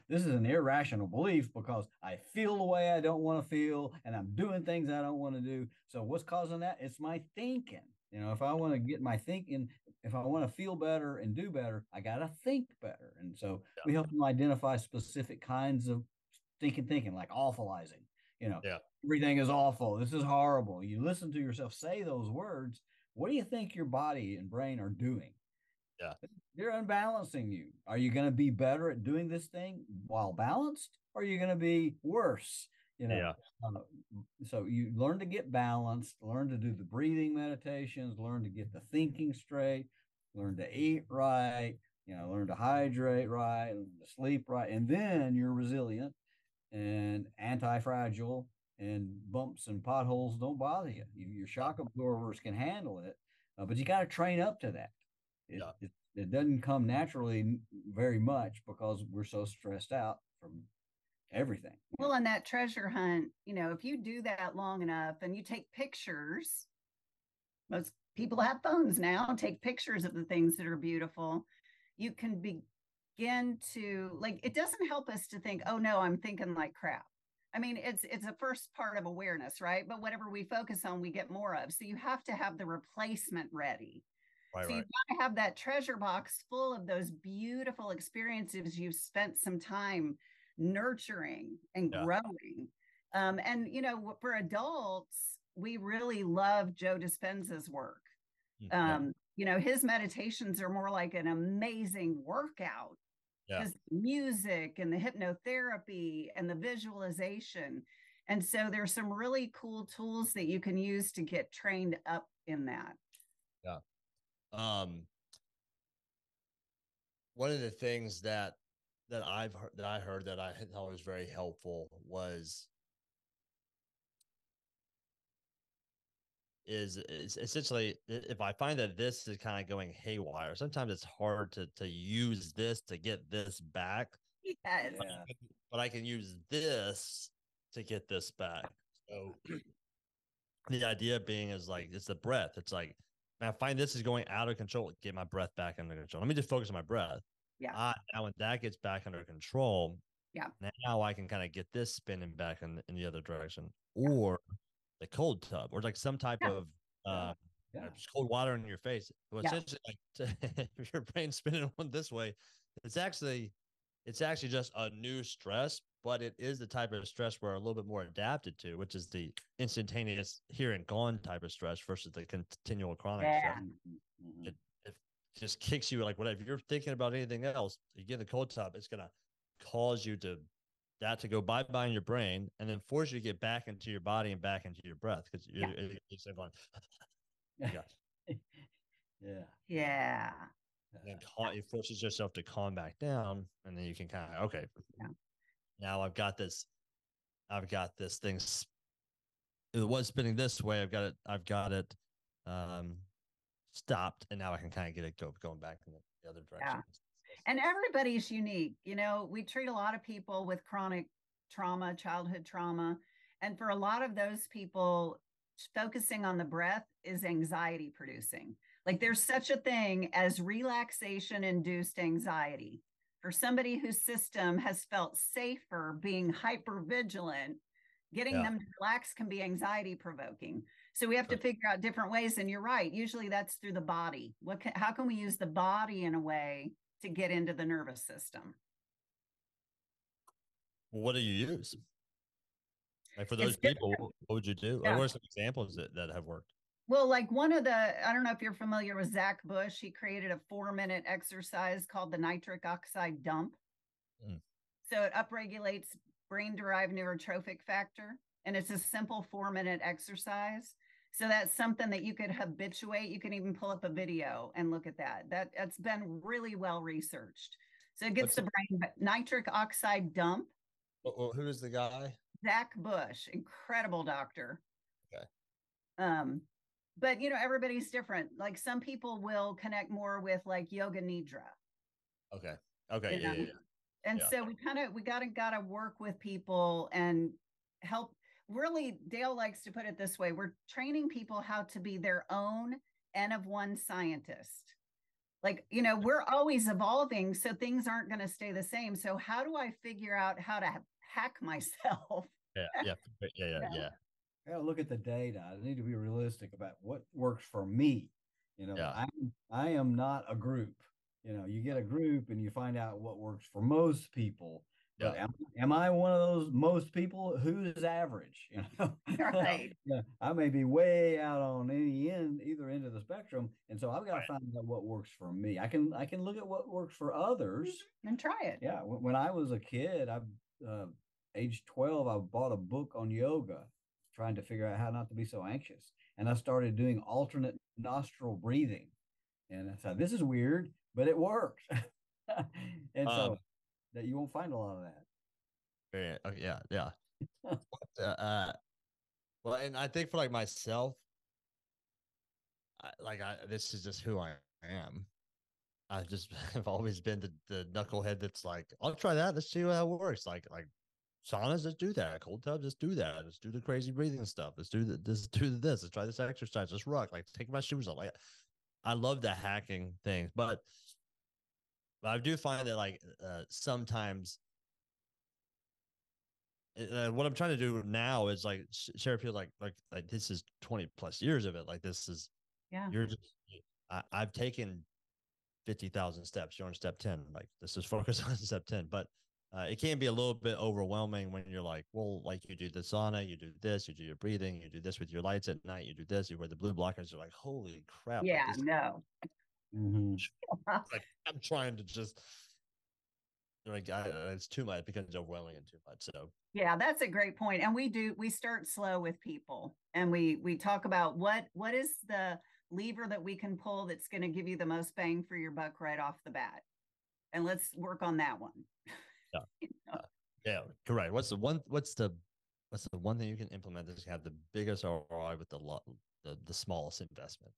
this is an irrational belief because I feel the way I don't want to feel and I'm doing things I don't want to do. So what's causing that? It's my thinking. If I want to get my thinking, if I want to feel better and do better, I got to think better. And so we help them identify specific kinds of thinking, like awfulizing, everything is awful. This is horrible. You listen to yourself say those words. What do you think your body and brain are doing? Yeah. They're unbalancing you. Are you going to be better at doing this thing while balanced? Or are you going to be worse? So you learn to get balanced, learn to do the breathing meditations, learn to get the thinking straight, learn to eat right, learn to hydrate right, learn to sleep right. And then you're resilient and anti-fragile and bumps and potholes don't bother you. Your shock absorbers can handle it, but you got to train up to that. It doesn't come naturally very much because we're so stressed out from everything. Well, and that treasure hunt, if you do that long enough and you take pictures, most people have phones now, take pictures of the things that are beautiful, you can begin to, like, it doesn't help us to think, oh no, I'm thinking like crap. I mean, it's a first part of awareness, right? But whatever we focus on, we get more of. So you have to have the replacement ready. Right, so you've got to have that treasure box full of those beautiful experiences you've spent some time nurturing and growing. And, for adults, we really love Joe Dispenza's work. His meditations are more like an amazing workout. Because music and the hypnotherapy and the visualization. And so there's some really cool tools that you can use to get trained up in that. Yeah. One of the things that I heard that I thought was very helpful is essentially, if I find that this is kind of going haywire, sometimes it's hard to use this to get this back. Yes. But I can use this to get this back. So the idea being is like, it's the breath. It's like, man, I find this is going out of control. Get my breath back under control. Let me just focus on my breath. Yeah. Now when that gets back under control, yeah. Now I can kind of get this spinning back in the other direction. Or the cold tub, or like some type of cold water in your face. Well, essentially, like, if your brain's spinning one this way, it's actually just a new stress, but it is the type of stress we're a little bit more adapted to, which is the instantaneous here and gone type of stress versus the continual chronic stress. Mm-hmm. It just kicks you, like, whatever. If you're thinking about anything else, you get in the cold tub, it's gonna cause you to go bye-bye in your brain, and then force you to get back into your body and back into your breath, because you're going and it forces yourself to calm back down, and then you can kind of now I've got this thing, it was spinning this way, I've got it stopped, and now I can kind of get it going back in the other direction. And everybody's unique. We treat a lot of people with chronic trauma, childhood trauma. And for a lot of those people, focusing on the breath is anxiety producing. Like, there's such a thing as relaxation induced anxiety. For somebody whose system has felt safer being hyper vigilant, getting them to relax can be anxiety provoking. So we have to figure out different ways. And you're right. Usually that's through the body. How can we use the body in a way to get into the nervous system? What do you use? Like, for those people, what would you do? What are some examples that have worked? Well, like I don't know if you're familiar with Zach Bush. He created a 4-minute exercise called the nitric oxide dump. So it upregulates brain-derived neurotrophic factor. And it's a simple 4-minute exercise. So that's something that you could habituate. You can even pull up a video and look at that. That's been really well researched. So it gets the brain nitric oxide dump. Well, who is the guy? Zach Bush, incredible doctor. Okay. But everybody's different. Like, some people will connect more with like yoga nidra. Okay. Yeah. And so we gotta work with people and help. Really, Dale likes to put it this way: we're training people how to be their own N of one scientist. Like, we're always evolving, so things aren't going to stay the same. So how do I figure out how to hack myself? Yeah. I gotta look at the data. I need to be realistic about what works for me. I am not a group. You get a group and you find out what works for most people. But am I one of those most people? Who's average? Right. I may be way out on either end of the spectrum, and so I've got to find out what works for me. I can look at what works for others and try it. Yeah. When I was a kid, age 12, I bought a book on yoga, trying to figure out how not to be so anxious, and I started doing alternate nostril breathing, and I thought, this is weird, but it works. And so that you won't find a lot of that. Yeah. Well, and I think for like myself, this is just who I am. I've always been the knucklehead that's like, I'll try that. Let's see how it works. Like saunas, let's do that. Cold tubs, let's do that. Let's do the crazy breathing stuff. Let's do this. Do this. Let's try this exercise. Let's rock. Like take my shoes off. Like I love the hacking things, but I do find that like sometimes what I'm trying to do now is like share people like this is 20 plus years of it. Like this is you're just I've taken 50,000 steps. You're on step 10. Like this is focus on step 10, but it can be a little bit overwhelming when you're like, well, like you do the sauna, you do this, you do your breathing, you do this with your lights at night, you do this, you wear the blue blockers. You're like, holy crap! Yeah, like this, no. like I'm trying to just like it's too much. It becomes overwhelming and too much. So yeah, that's a great point. And we start slow with people, and we talk about what is the lever that we can pull that's going to give you the most bang for your buck right off the bat, and let's work on that one. Yeah. Yeah, correct. What's the one thing you can implement that's have the biggest ROI with the smallest investment?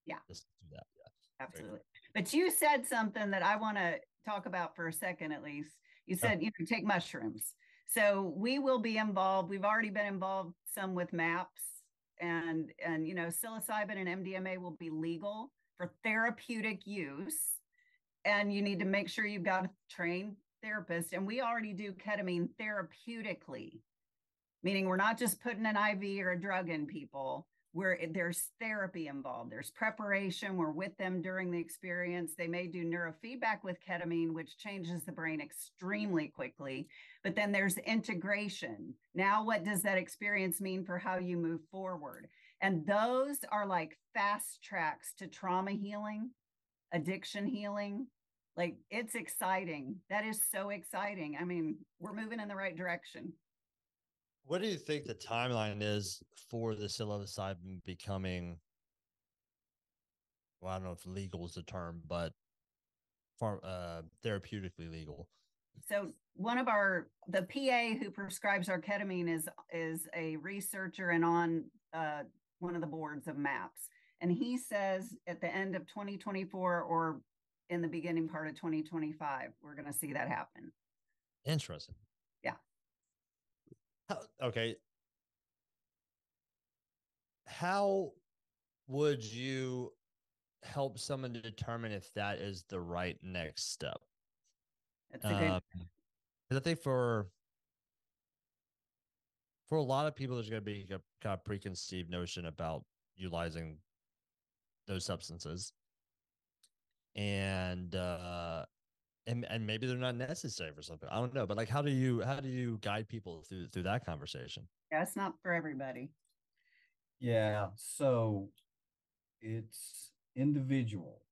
Yeah. Just do that. Yeah. Absolutely. But you said something that I want to talk about for a second, at least. You said, take mushrooms. So we will be involved. We've already been involved some with MAPS, and psilocybin and MDMA will be legal for therapeutic use. And you need to make sure you've got a trained therapist. And we already do ketamine therapeutically, meaning we're not just putting an IV or a drug in people. Where there's therapy involved, there's preparation. We're with them during the experience. They may do neurofeedback with ketamine, which changes the brain extremely quickly. But then there's integration. Now, what does that experience mean for how you move forward? And those are like fast tracks to trauma healing, addiction healing. Like, it's exciting. That is so exciting. I mean, we're moving in the right direction. What do you think the timeline is for the psilocybin becoming, well, I don't know if legal is the term, but therapeutically legal? So one of the PA who prescribes our ketamine is a researcher and on one of the boards of MAPS. And he says at the end of 2024 or in the beginning part of 2025, we're going to see that happen. Interesting. Yeah. Okay. How would you help someone to determine if that is the right next step? That's a good. I think for a lot of people, there's going to be a kind of preconceived notion about utilizing those substances, and maybe they're not necessary for something. I don't know, but like, how do you guide people through that conversation? Yeah, it's not for everybody. Yeah, so it's individual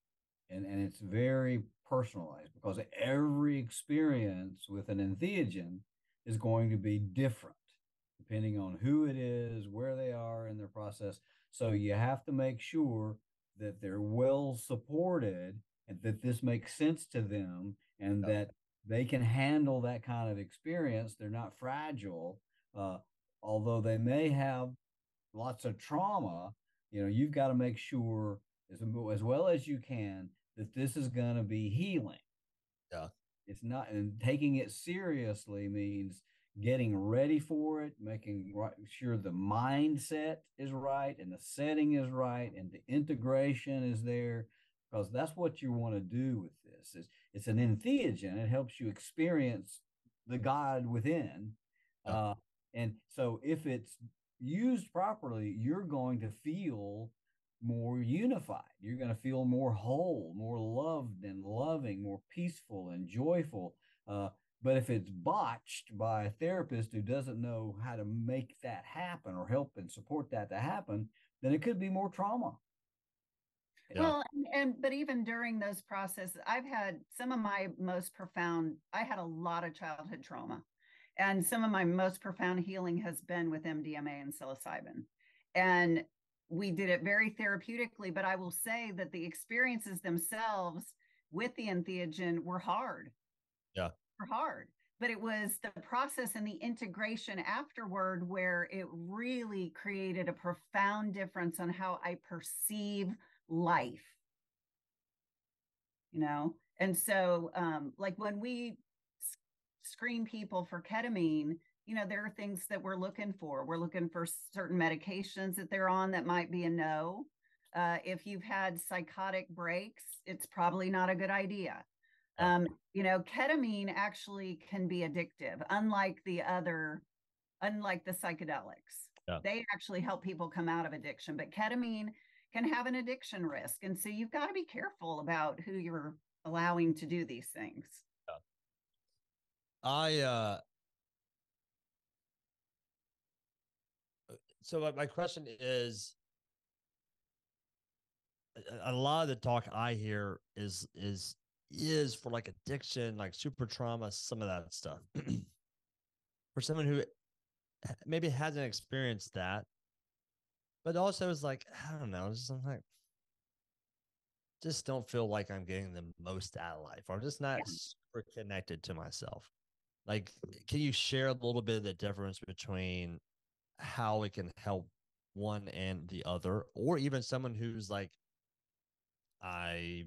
and it's very personalized because every experience with an entheogen is going to be different depending on who it is, where they are in their process. So you have to make sure that they're well supported and that this makes sense to them and that they can handle that kind of experience. They're not fragile, although they may have lots of trauma. You've got to make sure as well as you can that this is going to be healing. Yeah. It's not, and taking it seriously means getting ready for it, making sure the mindset is right and the setting is right and the integration is there, because that's what you want to do with this. It's an entheogen. It helps you experience the God within. Yeah. And so if it's used properly, you're going to feel more unified. You're going to feel more whole, more loved and loving, more peaceful and joyful. But if it's botched by a therapist who doesn't know how to make that happen or help and support that to happen, then it could be more trauma. Yeah. Well, but even during those processes, I've had some of my most profound, I had a lot of childhood trauma. And some of my most profound healing has been with MDMA and psilocybin. And we did it very therapeutically, but I will say that the experiences themselves with the entheogen were hard. Yeah. Were hard. but it was the process and the integration afterward where it really created a profound difference on how I perceive life, you know? And so, like when we screen people for ketamine, you know, there are things that we're looking for. We're looking for certain medications that they're on that might be a no. If you've had psychotic breaks, it's probably not a good idea. You know, ketamine actually can be addictive, unlike the psychedelics. Yeah. They actually help people come out of addiction, but ketamine can have an addiction risk. And so you've got to be careful about who you're allowing to do these things. Yeah. So my question is, a lot of the talk I hear is for like addiction, like super trauma, some of that stuff. For someone who maybe hasn't experienced that, but also is like, I don't know, just don't feel like I'm getting the most out of life, or I'm just not super connected to myself. Like, can you share a little bit of the difference between how it can help one and the other, or even someone who's like, I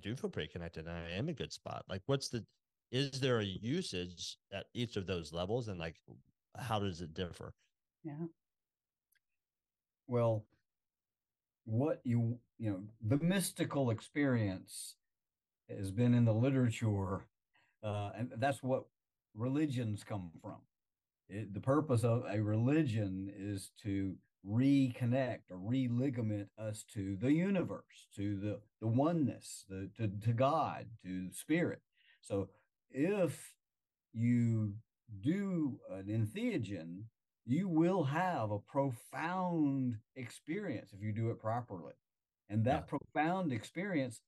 do feel pretty connected and I am in a good spot. Like, is there a usage at each of those levels, and like, how does it differ? Yeah. Well, what the mystical experience has been in the literature, and that's what religions come from. The purpose of a religion is to reconnect or religament us to the universe, to the oneness, to God, to spirit. So if you do an entheogen, you will have a profound experience if you do it properly. And that profound experience,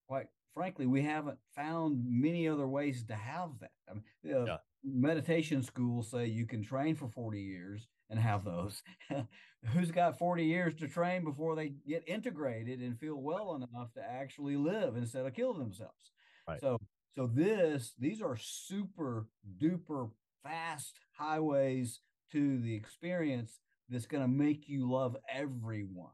quite frankly, we haven't found many other ways to have that. I mean, meditation schools say you can train for 40 years and have those. Who's got 40 years to train before they get integrated and feel well enough to actually live instead of kill themselves? Right. So these are super duper fast highways to the experience that's going to make you love everyone.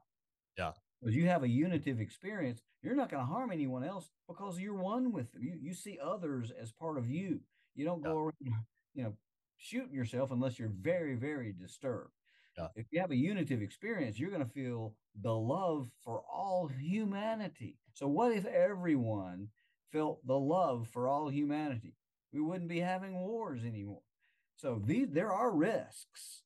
Yeah. Because you have a unitive experience, you're not going to harm anyone else because you're one with them. You see others as part of you. You don't go around, shooting yourself unless you're very, very disturbed. Yeah. If you have a unitive experience, you're going to feel the love for all humanity. So what if everyone felt the love for all humanity? We wouldn't be having wars anymore. So there are risks,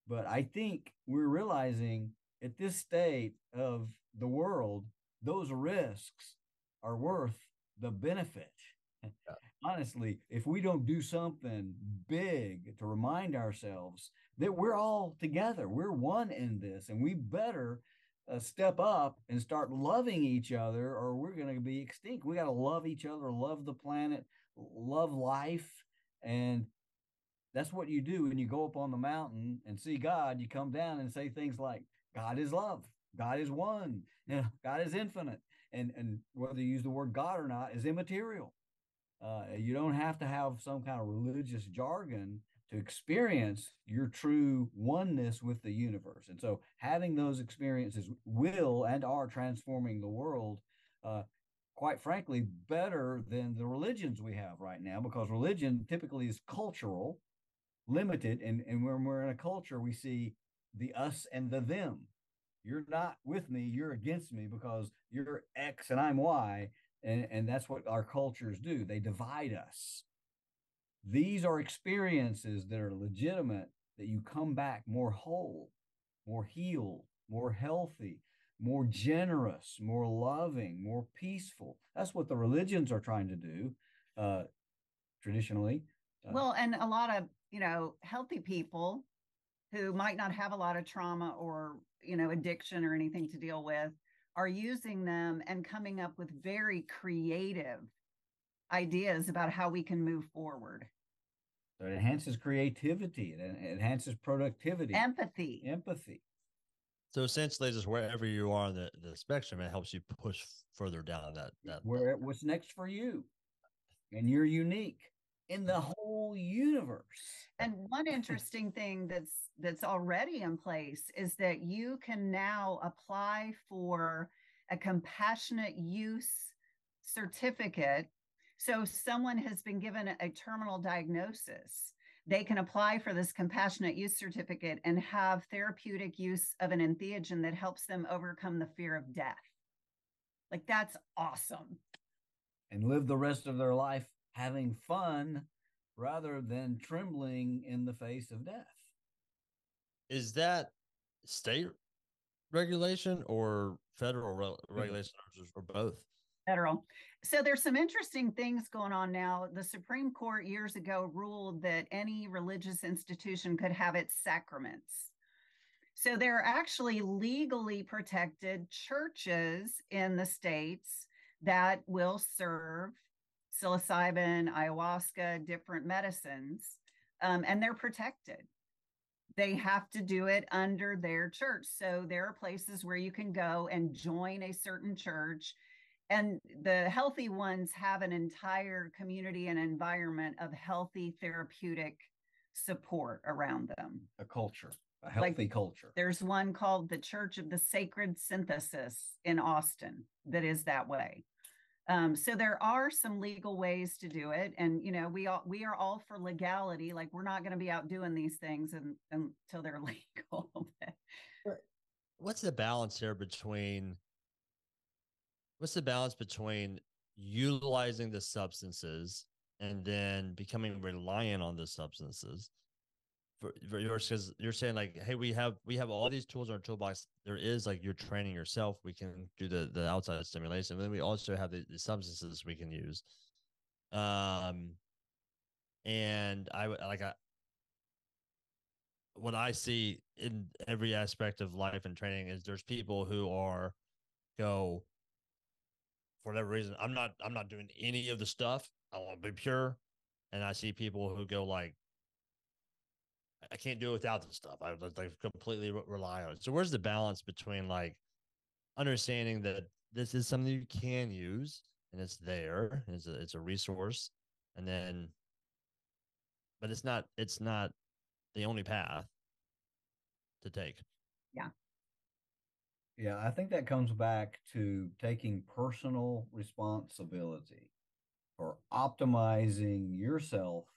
but I think we're realizing at this state of the world, those risks are worth the benefit. Yeah. Honestly, if we don't do something big to remind ourselves that we're all together, we're one in this, and we better step up and start loving each other, or we're going to be extinct. We got to love each other, love the planet, love life. And that's what you do when you go up on the mountain and see God. You come down and say things like, God is love. God is one. God is infinite. And whether you use the word God or not is immaterial. You don't have to have some kind of religious jargon to experience your true oneness with the universe. And so having those experiences will and are transforming the world, quite frankly, better than the religions we have right now, because religion typically is cultural, limited. And when we're in a culture, we see the us and the them. You're not with me, you're against me because you're X and I'm Y. And that's what our cultures do. They divide us. These are experiences that are legitimate, that you come back more whole, more healed, more healthy, more generous, more loving, more peaceful. That's what the religions are trying to do traditionally. Well, and a lot of, healthy people who might not have a lot of trauma or, addiction or anything to deal with are using them and coming up with very creative ideas about how we can move forward. So it enhances creativity, it enhances productivity, empathy. So essentially, just wherever you are on the spectrum, it helps you push further down that what's next for you. And you're unique in the whole universe. And one interesting thing that's already in place is that you can now apply for a compassionate use certificate. So someone has been given a terminal diagnosis, they can apply for this compassionate use certificate and have therapeutic use of an entheogen that helps them overcome the fear of death. Like, that's awesome. And live the rest of their life having fun rather than trembling in the face of death. Is that state regulation or federal regulation, or both? Federal. So there's some interesting things going on now. The Supreme Court years ago ruled that any religious institution could have its sacraments. So there are actually legally protected churches in the states that will serve psilocybin, ayahuasca, different medicines, and they're protected. They have to do it under their church. So there are places where you can go and join a certain church, and the healthy ones have an entire community and environment of healthy therapeutic support around them. A culture, a healthy culture. There's one called the Church of the Sacred Synthesis in Austin that is that way. So there are some legal ways to do it. And, you know, we are all for legality. Like, we're not going to be out doing these things until they're legal. What's the balance here between utilizing the substances and then becoming reliant on the substances? For yours, because you're saying, like, hey, we have all these tools in our toolbox. There is, like, you're training yourself. We can do the outside stimulation, but then we also have the substances we can use. And what I see in every aspect of life and training is there's people who go, for whatever reason, I'm not doing any of the stuff. I want to be pure. And I see people who go, like, I can't do it without the stuff. I like completely rely on it. So where's the balance between, like, understanding that this is something you can use and it's there, and it's a resource, and then, but it's not the only path to take. Yeah. Yeah, I think that comes back to taking personal responsibility for optimizing yourself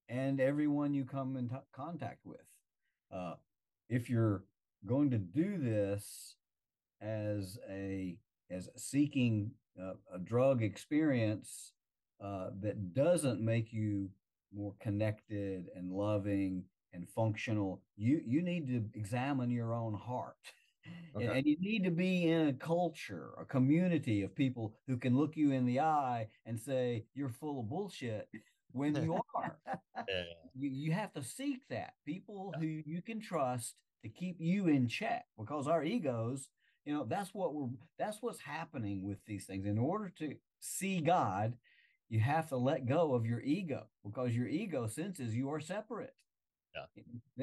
and everyone you come in contact with. If you're going to do this as seeking a drug experience that doesn't make you more connected and loving and functional, you need to examine your own heart. Okay. And you need to be in a culture, a community of people who can look you in the eye and say, you're full of bullshit, when you are. Yeah. You have to seek that. People who you can trust to keep you in check, because our egos, you know, that's what's happening with these things. In order to see God, you have to let go of your ego, because your ego senses you are separate. Yeah.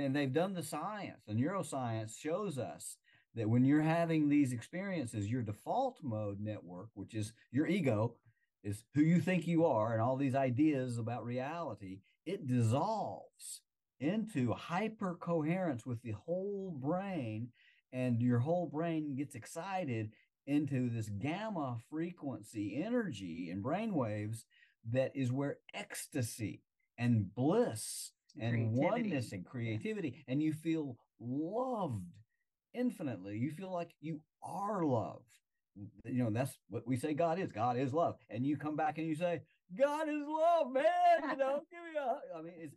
And they've done the science. The neuroscience shows us that when you're having these experiences, your default mode network, which is your ego, is who you think you are and all these ideas about reality, it dissolves into hyper coherence with the whole brain, and your whole brain gets excited into this gamma frequency energy and brain waves that is where ecstasy and bliss and oneness and creativity, and you feel loved infinitely. You feel like you are loved. You know, that's what we say God is. God is love. And you come back and you say, God is love, man. You know, give me a. I mean,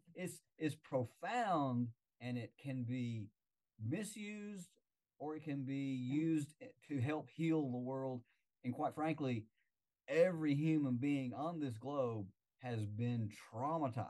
it's profound, and it can be misused, or it can be used to help heal the world. And quite frankly, every human being on this globe has been traumatized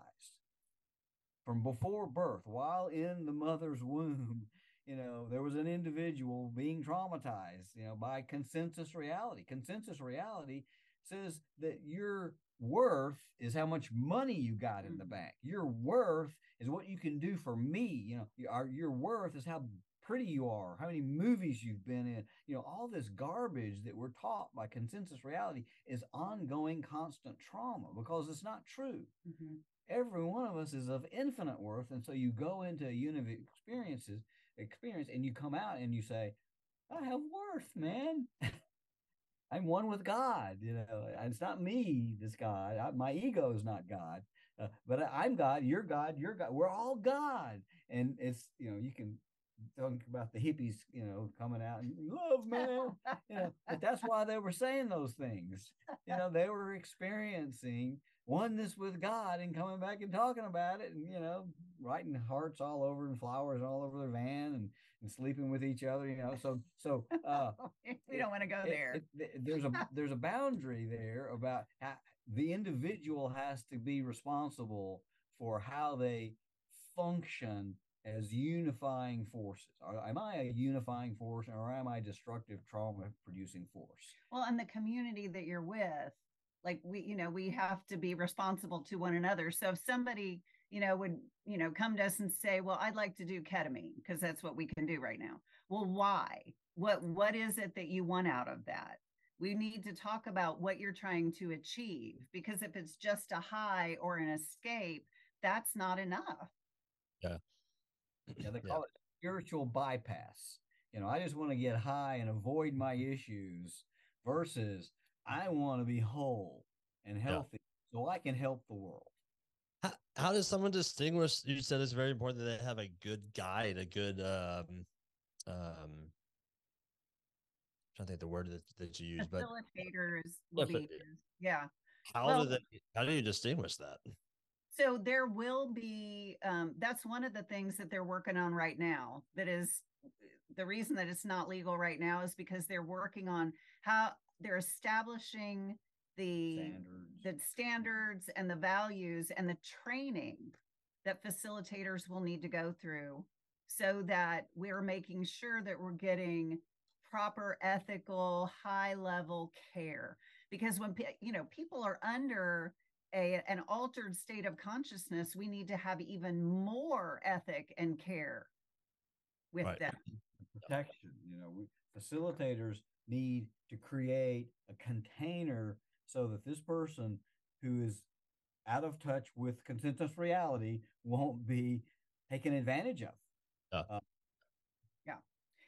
from before birth, while in the mother's womb. You know, there was an individual being traumatized, you know, by consensus reality. Consensus reality says that your worth is how much money you got in the bank. Your worth is what you can do for me. You know, your worth is how pretty you are, how many movies you've been in. You know, all this garbage that we're taught by consensus reality is ongoing, constant trauma, because it's not true. Mm-hmm. every one of us is of infinite worth. And so you go into a unit of experience, and you come out and you say, I have worth, man. I'm one with God. It's not me, this God. My ego is not God, but I'm God. You're God. You're God. We're all God. And it's, you can talk about the hippies, coming out and love, man. But that's why they were saying those things. They were experiencing oneness with God and coming back and talking about it, and writing hearts all over and flowers all over their van, and sleeping with each other. So we don't want to go there. There's a boundary there about how the individual has to be responsible for how they function as unifying forces. Am I a unifying force, or am I a destructive, trauma producing force? Well, and the community that you're with, like we have to be responsible to one another. So if somebody, would, come to us and say, well, I'd like to do ketamine because that's what we can do right now. Well, why? What is it that you want out of that? We need to talk about what you're trying to achieve, because if it's just a high or an escape, that's not enough. Yeah. Yeah, they call it spiritual bypass. I just want to get high and avoid my issues, versus I want to be whole and healthy so I can help the world. How does someone distinguish? You said it's very important that they have a good guide, a good trying to think the word that you use, facilitators, leaders. Yeah. How do you distinguish that? So there will be, that's one of the things that they're working on right now. That is the reason that it's not legal right now, is because they're working on how they're establishing the standards and the values and the training that facilitators will need to go through, so that we're making sure that we're getting proper, ethical, high level care. Because when people are under an altered state of consciousness, we need to have even more ethic and care with them. Protection. Facilitators need to create a container so that this person who is out of touch with consensus reality won't be taken advantage of. Yeah.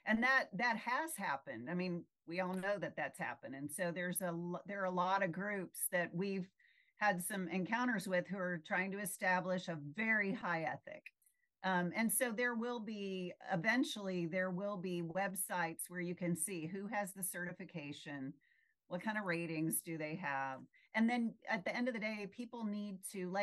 And that has happened. I mean, we all know that that's happened. And so there are a lot of groups that we've had some encounters with who are trying to establish a very high ethic. And so eventually there will be websites where you can see who has the certification, what kind of ratings do they have. And then at the end of the day, people need to,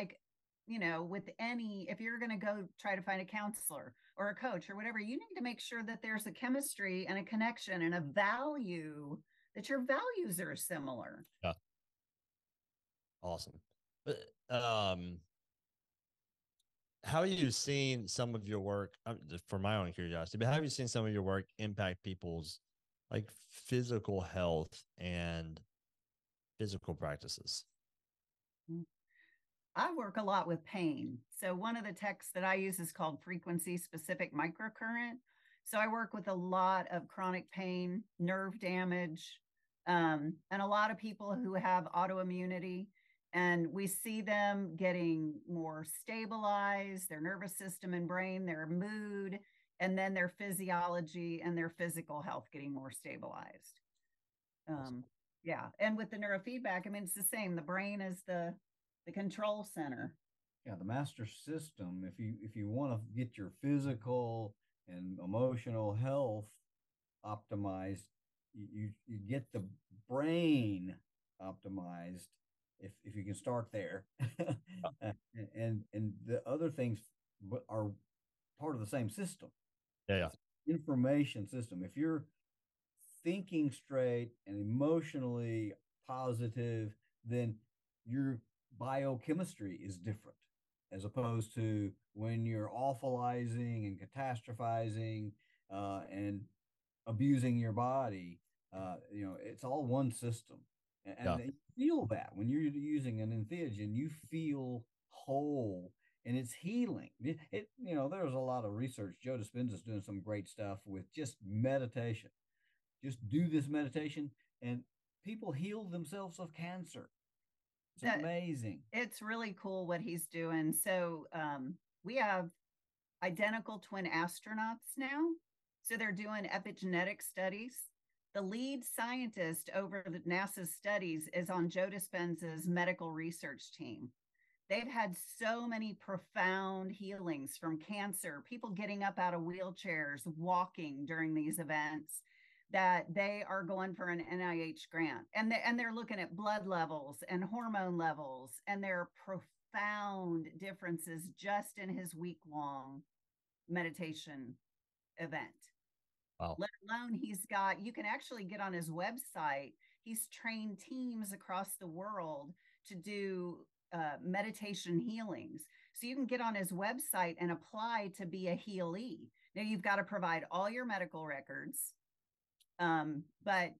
if you're going to go try to find a counselor or a coach or whatever, you need to make sure that there's a chemistry and a connection and a value, that your values are similar. Yeah. Awesome. But how have you seen some of your work, for my own curiosity, but how have you seen some of your work impact people's physical health and physical practices? I work a lot with pain. So one of the texts that I use is called frequency specific microcurrent. So I work with a lot of chronic pain, nerve damage, and a lot of people who have autoimmunity. And we see them getting more stabilized, their nervous system and brain, their mood, and then their physiology and their physical health getting more stabilized. Yeah. And with the neurofeedback, I mean, it's the same. The brain is the control center. Yeah, the master system. If you want to get your physical and emotional health optimized, you get the brain optimized, if you can start there. and the other things are part of the same system. Yeah. Information system. If you're thinking straight and emotionally positive, then your biochemistry is different, as opposed to when you're awfulizing and catastrophizing and abusing your body. It's all one system. And you feel that when you're using an entheogen, you feel whole and it's healing. There's a lot of research. Joe Dispenza is doing some great stuff with just meditation. Just do this meditation, and people heal themselves of cancer. It's amazing. It's really cool what he's doing. So we have identical twin astronauts now. So they're doing epigenetic studies. The lead scientist over the NASA's studies is on Joe Dispenza's medical research team. They've had so many profound healings from cancer, people getting up out of wheelchairs, walking during these events, that they are going for an NIH grant. And they're looking at blood levels and hormone levels, and there are profound differences just in his week-long meditation event. Wow. Let alone you can actually get on his website. He's trained teams across the world to do meditation healings. So you can get on his website and apply to be a healee. Now you've got to provide all your medical records, but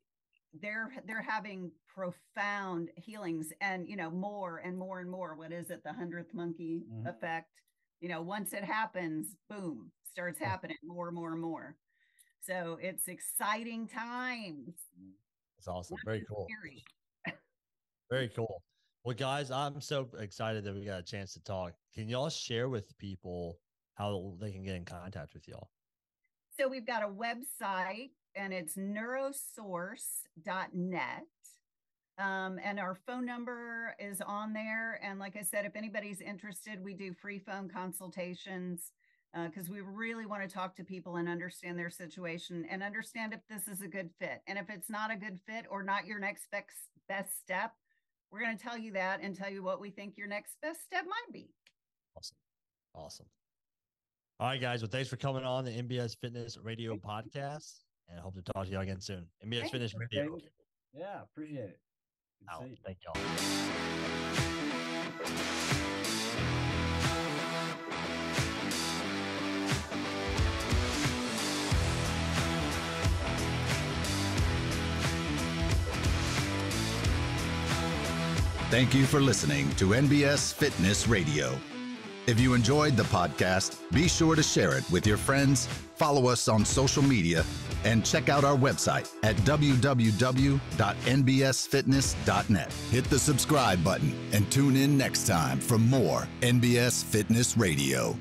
they're having profound healings, and more and more and more. What is it? The 100th monkey effect. Once it happens, boom, starts happening more and more and more. So it's exciting times. That's awesome. Very cool. Very cool. Well, guys, I'm so excited that we got a chance to talk. Can y'all share with people how they can get in contact with y'all? So we've got a website, and it's neurosource.net. And our phone number is on there. And like I said, if anybody's interested, we do free phone consultations, because we really want to talk to people and understand their situation and understand if this is a good fit. And if it's not a good fit or not your next best step, we're going to tell you that and tell you what we think your next best step might be. Awesome. All right, guys. Well, thanks for coming on the MBS Fitness Radio podcast, and I hope to talk to you again soon. MBS Fitness Radio. Yeah, appreciate it. Thank y'all. Thank you for listening to NBS Fitness Radio. If you enjoyed the podcast, be sure to share it with your friends, follow us on social media, and check out our website at www.nbsfitness.net. Hit the subscribe button and tune in next time for more NBS Fitness Radio.